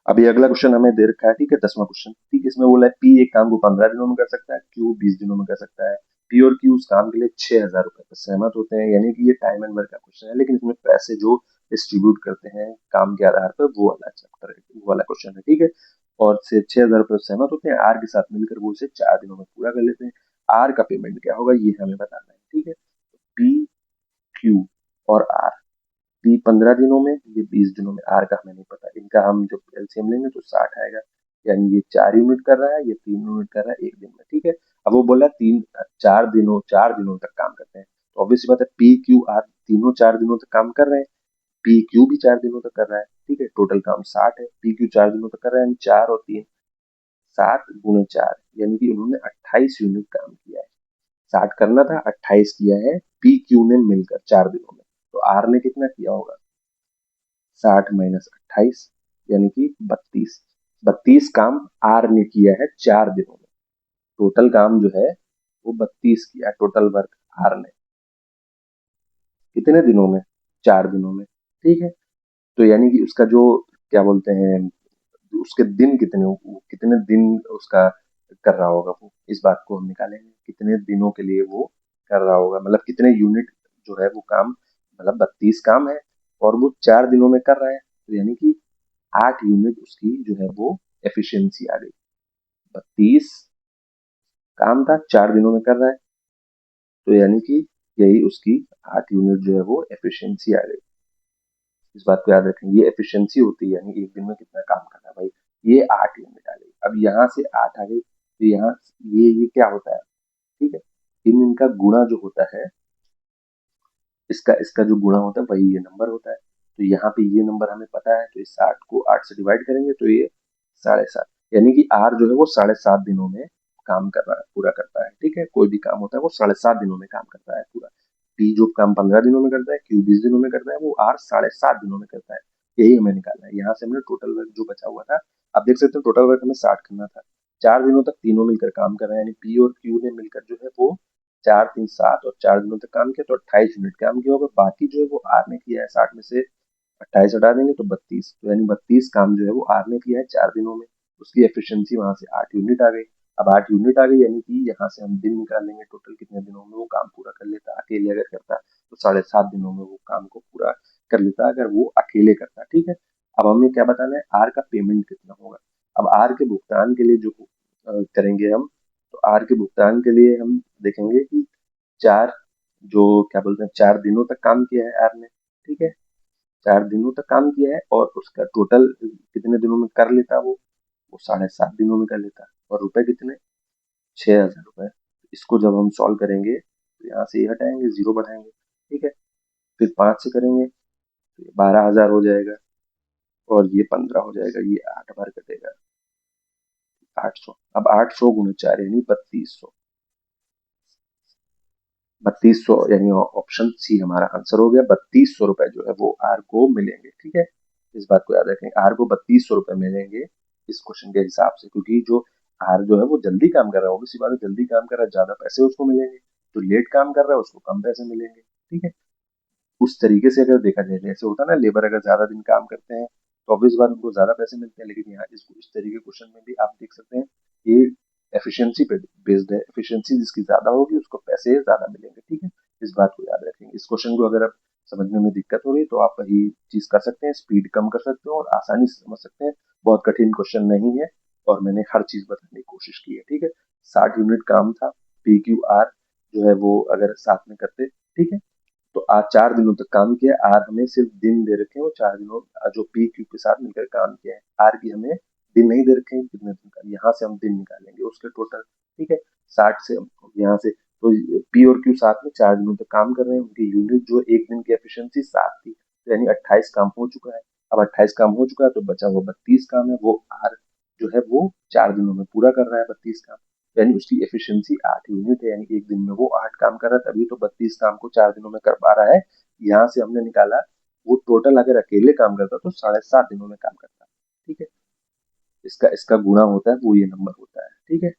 अभी अगला क्वेश्चन हमें दे रखा है, ठीक है, 10वां क्वेश्चन, ठीक है, इसमें बोला है पी एक काम को 15 दिनों में कर सकता है, क्यू 20 दिनों में कर सकता है, पी और क्यू उस काम के लिए 6,000 रुपए पर सहमत होते हैं, यानी कि ये टाइम एंड वर्क का क्वेश्चन है, लेकिन इसमें पैसे जो डिस्ट्रीब्यूट करते हैं काम के आधार पर वो वाला चैप्टर है, वो वाला क्वेश्चन है। ठीक है, और से 6,000 रुपए सहमत होते हैं, आर के साथ मिलकर वो इसे 4 दिनों में पूरा कर लेते हैं। आर का पेमेंट क्या होगा ये हमें बताना है। ठीक है, पी, क्यू और आर, पी 15 दिनों में, ये 20 दिनों में, आर का हमें नहीं पता, इनका हम जब एलसीएम लेंगे तो 60 आएगा, यानी ये 4 यूनिट कर रहा है, ये 3 यूनिट कर रहा है 1 दिन में। ठीक है, अब वो बोला 4 दिनों तक काम करते हैं, तो ऑब्वियस बात है पी क्यू आर तीनों 4 दिनों तक काम कर रहे हैं, पी क्यू भी 4 दिनों तक कर रहा है। ठीक है, टोटल काम 60 है, पी क्यू 4 दिनों तक कर रहा है, यानी 4 और 3, 7 × 4, यानी कि उन्होंने 28 यूनिट काम किया है, 60 करना था 28 किया है पी क्यू ने मिलकर 4 दिनों में, तो आर ने कितना किया होगा, 60 - 28 यानी कि 32, 32 काम आर ने किया है 4 दिनों में, टोटल काम जो है वो 32 किया, टोटल वर्क आर ने कितने दिनों में, 4 दिनों में। ठीक है, तो यानी कि उसका जो क्या बोलते हैं, उसके दिन कितने, वो कितने दिन उसका कर रहा होगा, वो इस बात को हम निकालेंगे, कितने दिनों के लिए वो कर रहा होगा, मतलब कितने यूनिट जो है वो काम, मतलब 32 काम है और वो 4 दिनों में कर रहा है, तो यानी कि 8 यूनिट उसकी जो है वो एफिशिएंसी आ गई, 32 काम था 4 दिनों में कर रहा है, तो यानी कि यही उसकी 8 यूनिट जो है वो एफिशिएंसी आ गई। इस बात को याद रखें, ये एफिशिएंसी होती है, यानी एक दिन में कितना काम करना है भाई। ये 8 यूनिट आ गई। अब यहाँ से 8 आ गई तो यहाँ ये क्या होता है, ठीक है, इनका गुणा जो होता है, इसका इसका जो गुणा होता है वही ये नंबर होता है। तो यहाँ पे ये नंबर हमें पता है, तो इस 8 को 8 से डिवाइड करेंगे तो ये 7.5, यानी कि आर जो है वो 7.5 दिनों में काम कर रहा है, पूरा करता है। ठीक है, कोई भी काम होता है वो 7.5 दिनों में काम करता है पूरा। पी जो काम 15 दिनों में करता है, क्यू 20 दिनों में करता है, वो आर 7.5 दिनों में करता है। यही हमें निकालना है। यहाँ से हमने टोटल वर्क जो बचा हुआ था, आप देख सकते हो टोटल वर्क हमें 60 करना था। 4 दिनों तक तीनों मिलकर काम कर रहे हैं, यानी पी और क्यू ने मिलकर जो है वो 4 3 7 और 4 दिनों तक काम किया, तो 28 यूनिट काम किया होगा। बाकी जो है वो आर ने किया है, 60 में से 28 हटा देंगे तो 32, तो यानी 32 काम जो है वो आर ने किया है 4 दिनों में। उसकी एफिशिएंसी वहां से 8 यूनिट आ गई। अब 8 यूनिट आ गई, यानी कि यहाँ से हम दिन निकाल लेंगे टोटल कितने दिनों में वो काम पूरा कर लेता। अकेले अगर करता तो 7.5 दिनों में वो काम को पूरा कर लेता, अगर वो अकेले करता। ठीक है, अब हमें क्या बताना है, आर का पेमेंट कितना होगा। अब आर के भुगतान के लिए जो करेंगे हम, तो आर के भुगतान के लिए हम देखेंगे कि चार जो क्या बोलते हैं 4 दिनों तक काम किया है आर ने। ठीक है, 4 दिनों तक काम किया है और उसका टोटल कितने दिनों में कर लेता वो 7.5 दिनों में कर लेता। और रुपए कितने, 6,000 रुपए। इसको जब हम सॉल्व करेंगे तो यहाँ से ये हटाएंगे, जीरो बढ़ाएंगे। ठीक है, फिर 5 से करेंगे तो ये 12,000 हो जाएगा और ये 15 हो जाएगा, ये 8 बार कटेगा, 800। अब 800 गुणे 4 यानी 3200। 3200 यानी ऑप्शन सी हमारा आंसर हो गया। 3200 रुपए जो है वो आर को मिलेंगे। ठीक है, इस बात को याद रखें, आर को 3200 रुपए मिलेंगे इस क्वेश्चन के हिसाब से, क्योंकि जो आर जो है वो जल्दी काम कर रहा है, ऑब्वियसली बात है, जल्दी काम कर रहा है, ज्यादा पैसे उसको मिलेंगे। जो लेट काम कर रहा है उसको कम पैसे मिलेंगे। ठीक है, उस तरीके से अगर देखा जाए, जैसे होता है ना, लेबर अगर ज्यादा दिन काम करते हैं तो ऑब्वियस बात उनको ज्यादा पैसे मिलते हैं, लेकिन यहाँ इस तरीके क्वेश्चन में भी आप देख सकते हैं ये एफिशिएंसी पे बेस्ड है। एफिशिएंसी जिसकी ज्यादा होगी उसको पैसे ज्यादा मिलेंगे। ठीक है, इस बात को याद रखेंगे। इस क्वेश्चन को अगर आप समझने में दिक्कत हो रही तो आप वही चीज कर सकते हैं, स्पीड कम कर सकते हो और आसानी से समझ सकते हैं। बहुत कठिन क्वेश्चन नहीं है और मैंने हर चीज बताने की कोशिश की है। ठीक है, 60 यूनिट काम था, पी क्यू आर जो है वो अगर साथ में करते। ठीक है, तो आज 4 दिनों तक काम किया। आर हमें सिर्फ दिन दे रखे हैं, वो 4 दिनों जो पी क्यू के साथ मिलकर काम किया है। आर की हमें दिन नहीं दे रखे हैं कितने दिन का, यहाँ से हम दिन निकालेंगे उसके टोटल। ठीक है, 60 से यहाँ से, तो पी और क्यू साथ में 4 दिनों तक काम कर रहे हैं, उनकी यूनिट जो एक दिन की एफिशिएंसी 7 थी, तो यानी 28 काम हो चुका है। अब 28 काम हो चुका है तो बचा हुआ 32 काम है, वो आर जो है वो 4 दिनों में पूरा कर रहा है 32 काम। यानी उसकी एफिशिएंसी 8 यूनिट है, यानी एक दिन में वो 8 काम कर रहा है, तभी तो 32 काम को 4 दिनों में कर पा रहा है। यहाँ से हमने निकाला वो टोटल अगर अकेले काम करता तो 7.5 दिनों में काम करता। ठीक है, इसका इसका गुणा होता है वो ये नंबर होता है। ठीक है,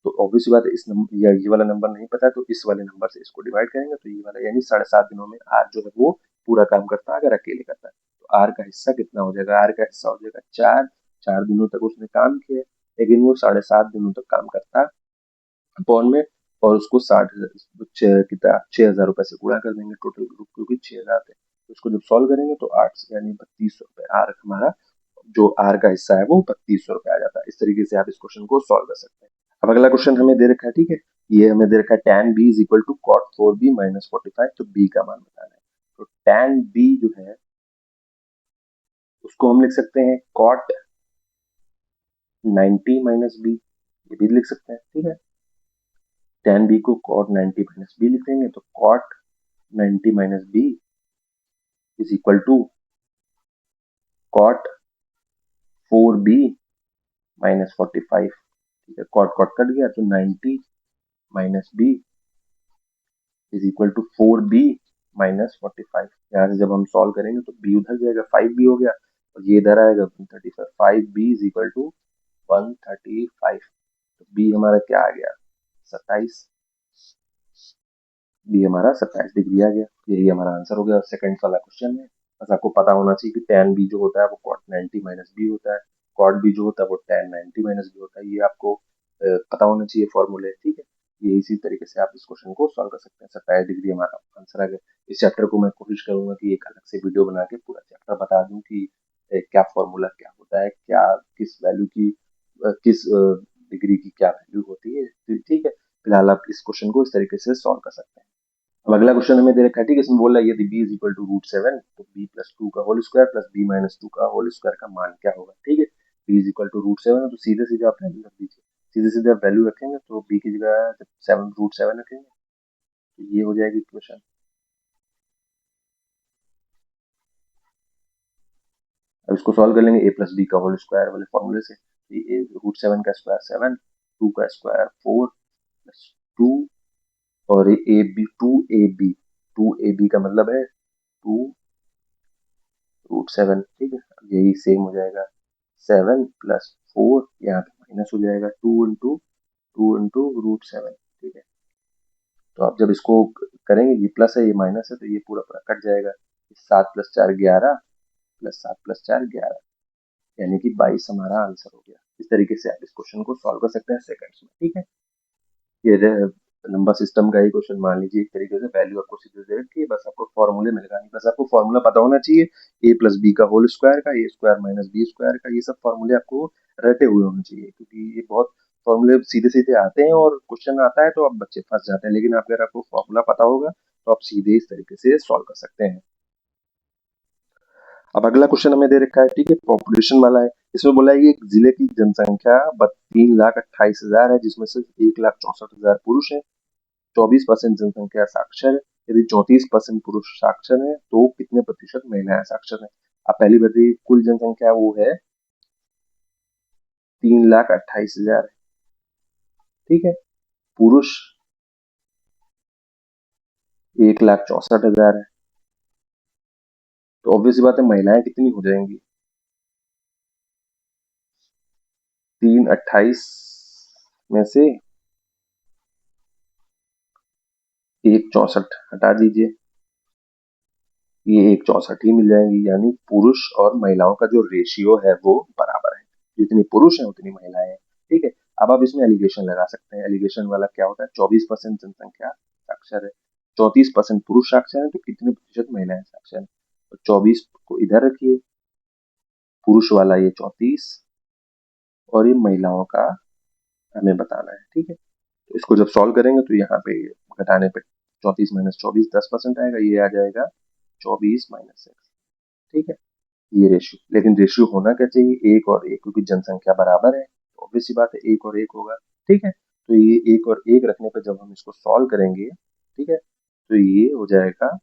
तो ऑब्वियस बात है, इस नंबर या ये वाला नंबर नहीं पता है तो इस वाले नंबर से इसको डिवाइड करेंगे तो ये वाला, यानी 7.5 दिनों में आर जो है वो पूरा काम करता है अगर अकेले करता है। तो आर का हिस्सा कितना हो जाएगा, आर का हिस्सा हो जाएगा 4। 4 दिनों तक उसने काम किया, लेकिन वो 7.5 दिनों तक काम करता है अपॉन में, और उसको 60 कितना 6,000 रुपए से गुणा कर देंगे टोटल ग्रुप, क्योंकि 6,000 थे। तो उसको जब सॉल्व करेंगे तो 8 से यानी 3200 रुपए आर हमारा जो आर का हिस्सा है वो 3200 रुपए आ जाता है। इस तरीके से आप इस क्वेश्चन को सॉल्व कर सकते हैं। अब अगला क्वेश्चन हमें दे रखा है। ठीक है, ये हमें दे रखा है tan b is equal to cot 4b minus 45, तो b का मान बताना है। तो tan b जो है उसको हम लिख सकते हैं cot 90 माइनस b, ये भी लिख सकते हैं। ठीक है, tan b को cot 90 माइनस b लिख देंगे तो cot 90 minus b is equal to cot 4b minus 45। ठीक है, cot cot कट गया तो 90 minus b is equal to 4b minus 45। यहाँ से जब हम सॉल्व करेंगे तो b उधर जाएगा, 5b हो गया और ये इधर आएगा 135। 5b is equal to 135। तो b हमारा क्या आ गया, 27। बी हमारा 27 डिग्री आ गया। यही हमारा आंसर हो गया सेकंड वाला क्वेश्चन है। बस आपको पता होना चाहिए कि tan बी जो होता है वो cot 90 माइनस बी होता है, cot बी जो होता है वो tan 90 माइनस बी होता है। ये आपको पता होना चाहिए फॉर्मूले। ठीक है, ये इसी तरीके से आप इस क्वेश्चन को सॉल्व कर सकते हैं। 27 डिग्री हमारा आंसर आ गया। इस चैप्टर को मैं कोशिश करूंगा कि एक अलग से वीडियो बना के पूरा चैप्टर बता दूं कि क्या फॉर्मूला क्या होता है, क्या किस वैल्यू की किस डिग्री की क्या वैल्यू होती है। ठीक है, फिलहाल आप इस क्वेश्चन को इस तरीके से सॉल्व कर सकते हैं। अब अगला क्वेश्चन हमें दे रखा है, ठीक है, इसमें बोल रहा है यदि b इज इक्वल टू √7 तो b+2 का होल स्क्वायर प्लस b-2 का होल स्क्वायर का मान क्या होगा। ठीक है, b इज इक्वल टू √7 है तो सीधे सीधे आप वैल्यू रख दीजिए, सीधे सीधे आप वैल्यू रखेंगे तो b की जगह जब 7 √7 रखेंगे तो ये हो जाएगी इक्वेशन। अब इसको सॉल्व कर लेंगे a+b का होल स्क्वायर वाले फॉर्मूले से। √7 का स्क्वायर 7, 2 का स्क्वायर 4 प्लस 2 और टू ए बी का मतलब है 2√7। ठीक है, अब यही सेम हो जाएगा 7+4, यहाँ पे माइनस हो जाएगा 2 इंटू ठीक है। तो आप जब इसको करेंगे, ये प्लस है ये माइनस है तो ये पूरा पूरा कट जाएगा। 7+4 11 प्लस 7+4 11 यानी कि 22 हमारा आंसर हो गया। इस तरीके से आप इस क्वेश्चन को सॉल्व कर सकते हैं सेकंड्स में। ठीक है, ये नंबर सिस्टम का ही क्वेश्चन मान लीजिए, एक तरीके से वैल्यू आपको सीधे दे रखी है, बस आपको फॉर्मूले में लगानी, बस आपको फॉर्मूला पता होना चाहिए a+b का होल स्क्वायर का, ए स्क्वायर माइनस बी स्क्वायर का, ये सब फॉर्मूले आपको रटे हुए होने चाहिए, क्योंकि ये बहुत फॉर्मूले सीधे सीधे आते हैं और क्वेश्चन आता है तो अब बच्चे फंस जाते हैं, लेकिन अगर आपको फॉर्मूला पता होगा तो आप सीधे इस तरीके से सॉल्व कर सकते हैं। अब अगला क्वेश्चन हमें दे रखा है, ठीक है, पॉपुलेशन वाला है। इसमें बोला है कि एक जिले की जनसंख्या 3,28,000 है, जिसमें से 1,64,000 पुरुष है, 24% जनसंख्या साक्षर है। यदि 34% पुरुष साक्षर है तो कितने प्रतिशत महिलाएं साक्षर है। अब पहली बताइए, कुल जनसंख्या वो है 3,28,000, ठीक है, पुरुष 1,64,000 है, तो ऑब्वियस बात है महिलाएं कितनी हो जाएंगी, 328 में से 164 हटा दीजिए, ये 164 ही मिल जाएंगी, यानी पुरुष और महिलाओं का जो रेशियो है वो बराबर है, जितनी पुरुष है उतनी महिलाएं हैं। ठीक है, अब आप इसमें एलिगेशन लगा सकते हैं। एलिगेशन वाला क्या होता है, 24% जनसंख्या साक्षर है, 34% पुरुष साक्षर है, तो कितने प्रतिशत महिलाएं साक्षर है। तो 24 को इधर रखिए, पुरुष वाला ये 34 और ये महिलाओं का हमें बताना है। ठीक है, तो इसको जब सॉल्व करेंगे तो यहाँ पे घटाने पे 34 - 24 10% आएगा, ये आ जाएगा 24 - 6। ठीक है, ये रेशियो, लेकिन रेशियो होना क्या चाहिए, 1 और 1, क्योंकि जनसंख्या बराबर है तो ऑब्वियस सी बात है 1 और 1 होगा। ठीक है, तो ये 1 और 1 रखने पर जब हम इसको सॉल्व करेंगे, ठीक है, तो ये हो जाएगा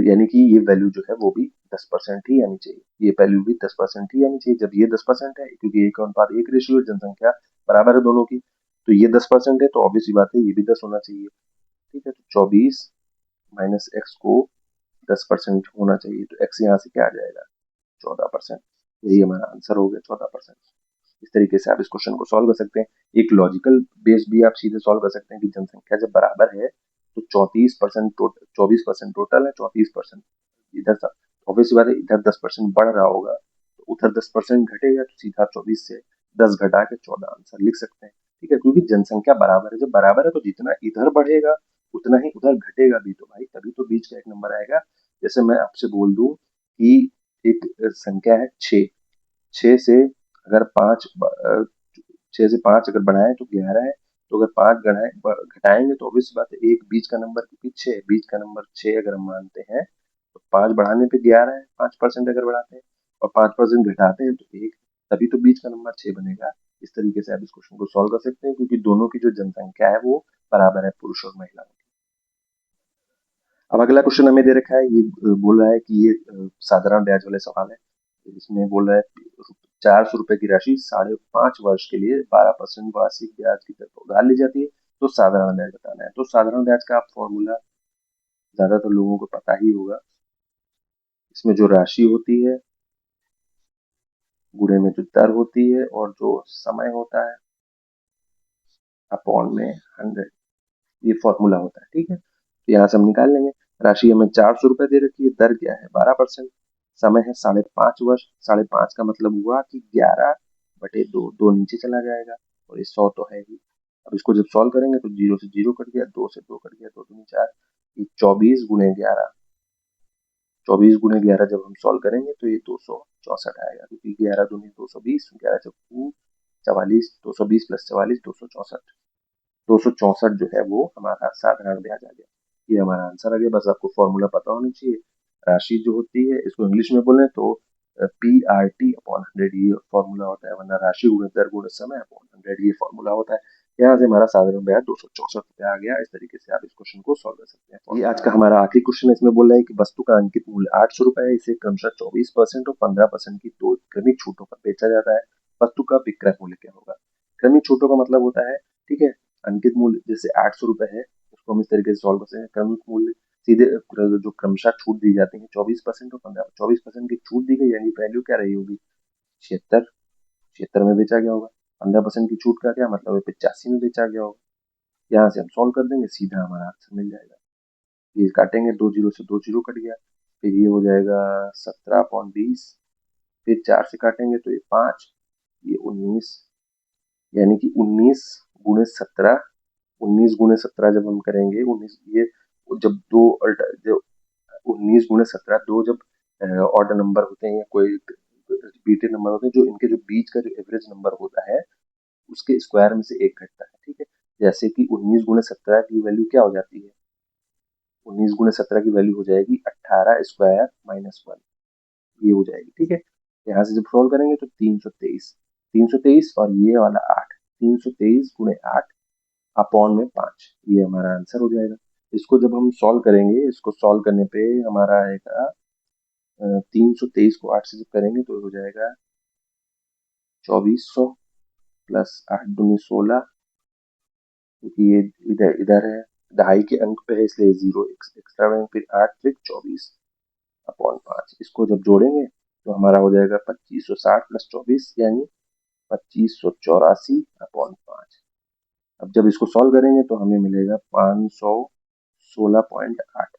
यानी कि ये वैल्यू जो है वो भी 10% ही आनी चाहिए, ये वैल्यू भी 10% ही आनी चाहिए। जब ये 10% है, क्योंकि 1 अनुपात 1 रेशियो, जनसंख्या बराबर है दोनों की, तो ये 10% है तो ऑब्वियस सी बात है ये भी 10 होना चाहिए। ठीक है, तो 24 - x को 10% होना चाहिए, तो x यहाँ से क्या आ जाएगा, 14%। यही हमारा आंसर हो गया, 14%। इस तरीके से आप इस क्वेश्चन को सॉल्व कर सकते हैं। एक लॉजिकल बेस भी आप सीधे सॉल्व कर सकते हैं कि जनसंख्या जब बराबर है तो 24% टोटल है, 24% इधर था, ऑब्वियस बात है इधर 10% बढ़ रहा होगा तो उधर 10% घटेगा, तो सीधा 24 से 10 घटा के 14 आंसर लिख सकते हैं। ठीक है, क्योंकि जनसंख्या बराबर है, जब बराबर है तो जितना इधर बढ़ेगा उतना ही उधर घटेगा भी, तो भाई तभी तो बीच का एक नंबर आएगा। जैसे मैं आपसे बोल दूं कि एक संख्या है 6, 6 से अगर 5 6 से 5 अगर बढ़ाएं तो 11 है, तो अगर 5 घटाएंगे तो ऑब्वियस बात है एक बीच का नंबर, क्योंकि 6 बीच का नंबर 6 अगर हम मानते हैं तो 5 बढ़ाने पे 11 है, 5% अगर बढ़ाते हैं और 5% घटाते हैं तो 1, तभी तो बीच का नंबर 6 बनेगा। इस तरीके से आप इस क्वेश्चन को सॉल्व कर सकते हैं, क्योंकि दोनों की जो जनसंख्या है वो बराबर है, पुरुष और महिलाओं की। अब अगला क्वेश्चन हमें दे रखा है, ये बोल रहा है कि ये साधारण ब्याज वाले सवाल है। इसमें बोल रहा है 400 रुपए की राशि 5.5 वर्ष के लिए 12% वार्षिक ब्याज की दर पर उधार ली जाती है, तो साधारण ब्याज बताना है। तो साधारण ब्याज का आप फॉर्मूला ज्यादातर लोगों को पता ही होगा, इसमें जो राशि होती है गुणे में जो दर होती है और जो समय होता है अपॉन में 100, ये फॉर्मूला होता है। ठीक है, तो यहाँ से हम निकाल लेंगे। राशि हमें 400 रुपए दे रखी है, दर क्या है 12%, समय है 5.5 वर्ष, 5.5 का मतलब हुआ कि 11/2, 2 नीचे चला जाएगा और ये 100 तो है ही। अब इसको जब सॉल्व करेंगे तो 0 से 0 कट गया, 2 से 2 कट गया, 2 दूनी 4, ये 24 × 11, 24 × 11 जब हम सॉल्व करेंगे तो ये 264 आएगा, क्योंकि 11 दूनी 220, 11×4 = 44, 220 + 44 264, 264 जो है वो हमारा साधारण ब्याज आ गया। ये हमारा आंसर आ गया। बस आपको फॉर्मूला पता होना चाहिए। राशि जो होती है, इसको इंग्लिश में बोले तो PRT/100 ये फॉर्मूला होता है, वरना राशि गुणित दर गुणित समय अपॉन 100 ये फॉर्मूला होता है। यहाँ से हमारा साधारण ब्याज 264 रुपया आ गया। इस तरीके से आप इस क्वेश्चन को सॉल्व कर सकते हैं। ये आज का हमारा आखिरी क्वेश्चन है। इसमें बोल रहा है कि वस्तु का अंकित मूल्य 800 रुपए है, इसे क्रमशः 24% और 15% की दो क्रमिक छूटों पर बेचा जाता है। वस्तु का विक्रय मूल्य क्या होगा? क्रमिक छूटों का मतलब होता है, ठीक है, अंकित मूल्य जैसे 800 रुपए है, उसको हम इस तरीके से सॉल्व कर सकते हैं। क्रमिक मूल्य सीधे जो क्रमशः छूट दी जाती है 24% और 24% की छूट दी गई, यानी वैल्यू क्या रही होगी? 76। 76 में बेचा गया होगा। 15% की छूट का क्या मतलब है? 85 में बेचा गया होगा। यहाँ से हम सॉल्व कर देंगे, सीधा हमारा आंसर मिल जाएगा। ये काटेंगे, 2 जीरो से 2 जीरो कट गया, फिर ये हो जाएगा 17/20, फिर 4 से काटेंगे तो ये 5, ये 19, यानी कि 19 जब हम करेंगे 19, ये जब दो जो 19 × 17 दो जब ऑर्डर नंबर होते हैं या कोई रिपीटेड नंबर होते हैं, जो इनके जो बीच का जो एवरेज नंबर होता है उसके स्क्वायर में से एक घटता है, ठीक है। जैसे कि 19 × 17 की वैल्यू क्या हो जाती है? 19 × 17 की वैल्यू हो जाएगी 18 स्क्वायर माइनस 1, ये हो जाएगी, ठीक है। यहाँ से जब सॉल्व करेंगे तो 323, 323 और ये वाला 8, 323 × 8 अपॉन में 5, ये हमारा आंसर हो जाएगा। इसको जब हम सॉल्व करेंगे, इसको सॉल्व करने पे हमारा आएगा 323 को 8 से जब करेंगे तो हो जाएगा 2400 प्लस 8 दूनी 16, क्योंकि ये इधर इधर है, दहाई के अंक पे है इसलिए जीरो एक्स्ट्रा में, फिर 8 त्रिक 24 अपॉन 5, इसको जब जोड़ेंगे तो हमारा हो जाएगा 2560 प्लस 24 यानी 2584 अपॉन 5। अब जब इसको सॉल्व करेंगे तो हमें मिलेगा 516.8,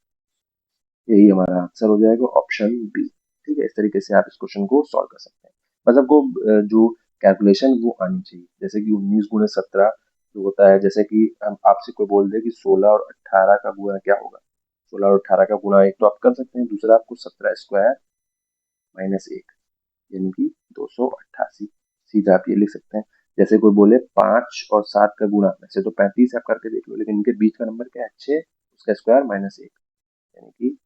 यही हमारा आंसर हो जाएगा, ऑप्शन बी, ठीक है। इस तरीके से आप इस क्वेश्चन को सॉल्व कर सकते हैं। बस आपको जो कैलकुलेशन वो आनी चाहिए, जैसे कि 19 × 17 जो होता है, जैसे कि हम आपसे कोई बोल दे कि 16 और 18 का गुणा क्या होगा, 16 और 18 का गुणा एक तो आप कर सकते हैं, दूसरा आपको 17 स्क्वायर माइनस 1 यानी कि 288, सीधा आप ये लिख सकते हैं। जैसे कोई बोले 5 और 7 का गुणा, वैसे तो 35 आप करके देख लो, लेकिन इनके बीच का नंबर क्या है? 6, उसका स्क्वायर माइनस 1 यानी कि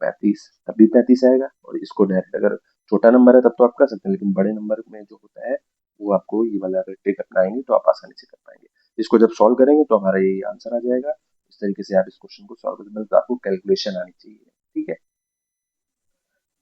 35, तब भी 35 आएगा। और इसको डायरेक्ट अगर छोटा नंबर है तब तो आप कर सकते हैं, लेकिन बड़े नंबर में जो होता है वो आपको ये वाला अगर ट्रिक अपनाएंगे तो आप आसानी से कर पाएंगे। इसको जब सॉल्व करेंगे तो हमारा यही आंसर आ जाएगा। इस तरीके से आप इस क्वेश्चन को सॉल्व करेंगे, तो आपको कैलकुलेशन आनी चाहिए, ठीक है।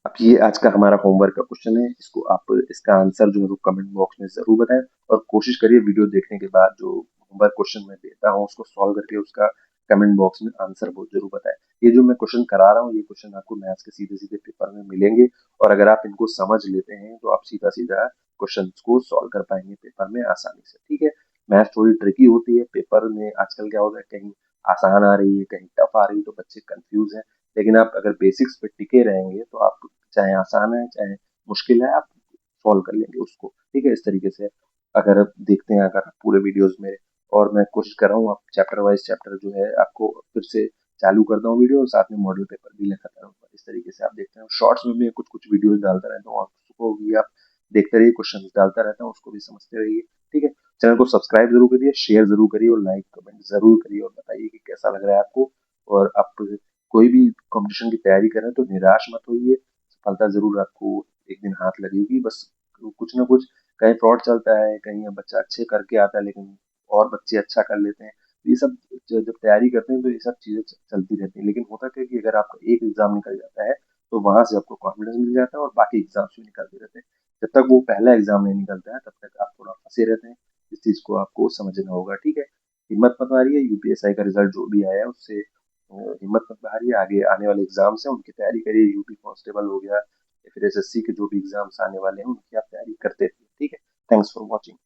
अब ये आज का हमारा होमवर्क का क्वेश्चन है, इसको आप इसका आंसर जो है वो कमेंट बॉक्स में जरूर बताएं, और कोशिश करिए वीडियो देखने के बाद जो होमवर्क क्वेश्चन मैं देता हूँ उसको सॉल्व करके उसका कमेंट बॉक्स में आंसर वो जरूर बताएं। ये जो मैं क्वेश्चन करा रहा हूँ ये क्वेश्चन आपको मैथ्स के सीधे सीधे पेपर में मिलेंगे, और अगर आप इनको समझ लेते हैं तो आप सीधा सीधा क्वेश्चन को सॉल्व कर पाएंगे पेपर में आसानी से, ठीक है। मैथ्स थोड़ी ट्रिकी होती है पेपर में, आजकल क्या होता है कहीं आसान आ रही है कहीं टफ आ रही है तो बच्चे कंफ्यूज हैं, लेकिन आप अगर बेसिक्स पे टिके रहेंगे तो आप चाहे आसान है चाहे मुश्किल है आप सॉल्व कर लेंगे उसको, ठीक है। इस तरीके से अगर आप देखते हैं, अगर आप पूरे वीडियोस में, और मैं कोशिश कर रहा हूँ आप चैप्टर वाइज चैप्टर जो है आपको फिर से चालू करता हूँ वीडियो, और साथ में मॉडल पेपर भी लिखाता रहूँगा। इस तरीके से आप देखते हैं शॉर्ट्स में भी कुछ कुछ वीडियोस डालता रहता हूँ, और उसको भी आप देखते रहिए, क्वेश्चन डालता रहता हूँ उसको भी समझते रहिए, ठीक है। चैनल को सब्सक्राइब जरूर करिए, शेयर जरूर करिए, और लाइक कमेंट जरूर करिए, और बताइए कि कैसा लग रहा है आपको। और आप कोई भी कंपटीशन की तैयारी कर रहे हैं तो निराश मत होइए, सफलता जरूर आपको एक दिन हाथ लगेगी। बस कुछ ना कुछ, कहीं फ्रॉड चलता है, कहीं बच्चा अच्छे करके आता है लेकिन और बच्चे अच्छा कर लेते हैं, तो ये सब जब तैयारी करते हैं तो ये सब चीजें चलती रहती हैं। लेकिन होता क्या है कि अगर आपका एक एग्जाम निकल जाता है तो वहां से आपको कॉन्फिडेंस मिल जाता है और बाकी एग्जाम्स भी निकलते रहते हैं। जब तक वो पहला एग्जाम नहीं निकलता है तब तक आप थोड़ा फंसे रहते हैं, इस चीज को आपको समझना होगा, ठीक है। हिम्मत मत हारिए, यूपीएसआई का रिजल्ट जो भी आया है उससे हिम्मत मत हारिए, आगे आने वाले एग्जाम्स हैं उनकी तैयारी करिए, यूपी कांस्टेबल हो गया या फिर एसएससी के जो भी एग्जाम्स आने वाले हैं उनकी आप तैयारी करते रहिए, ठीक है। Thanks for watching.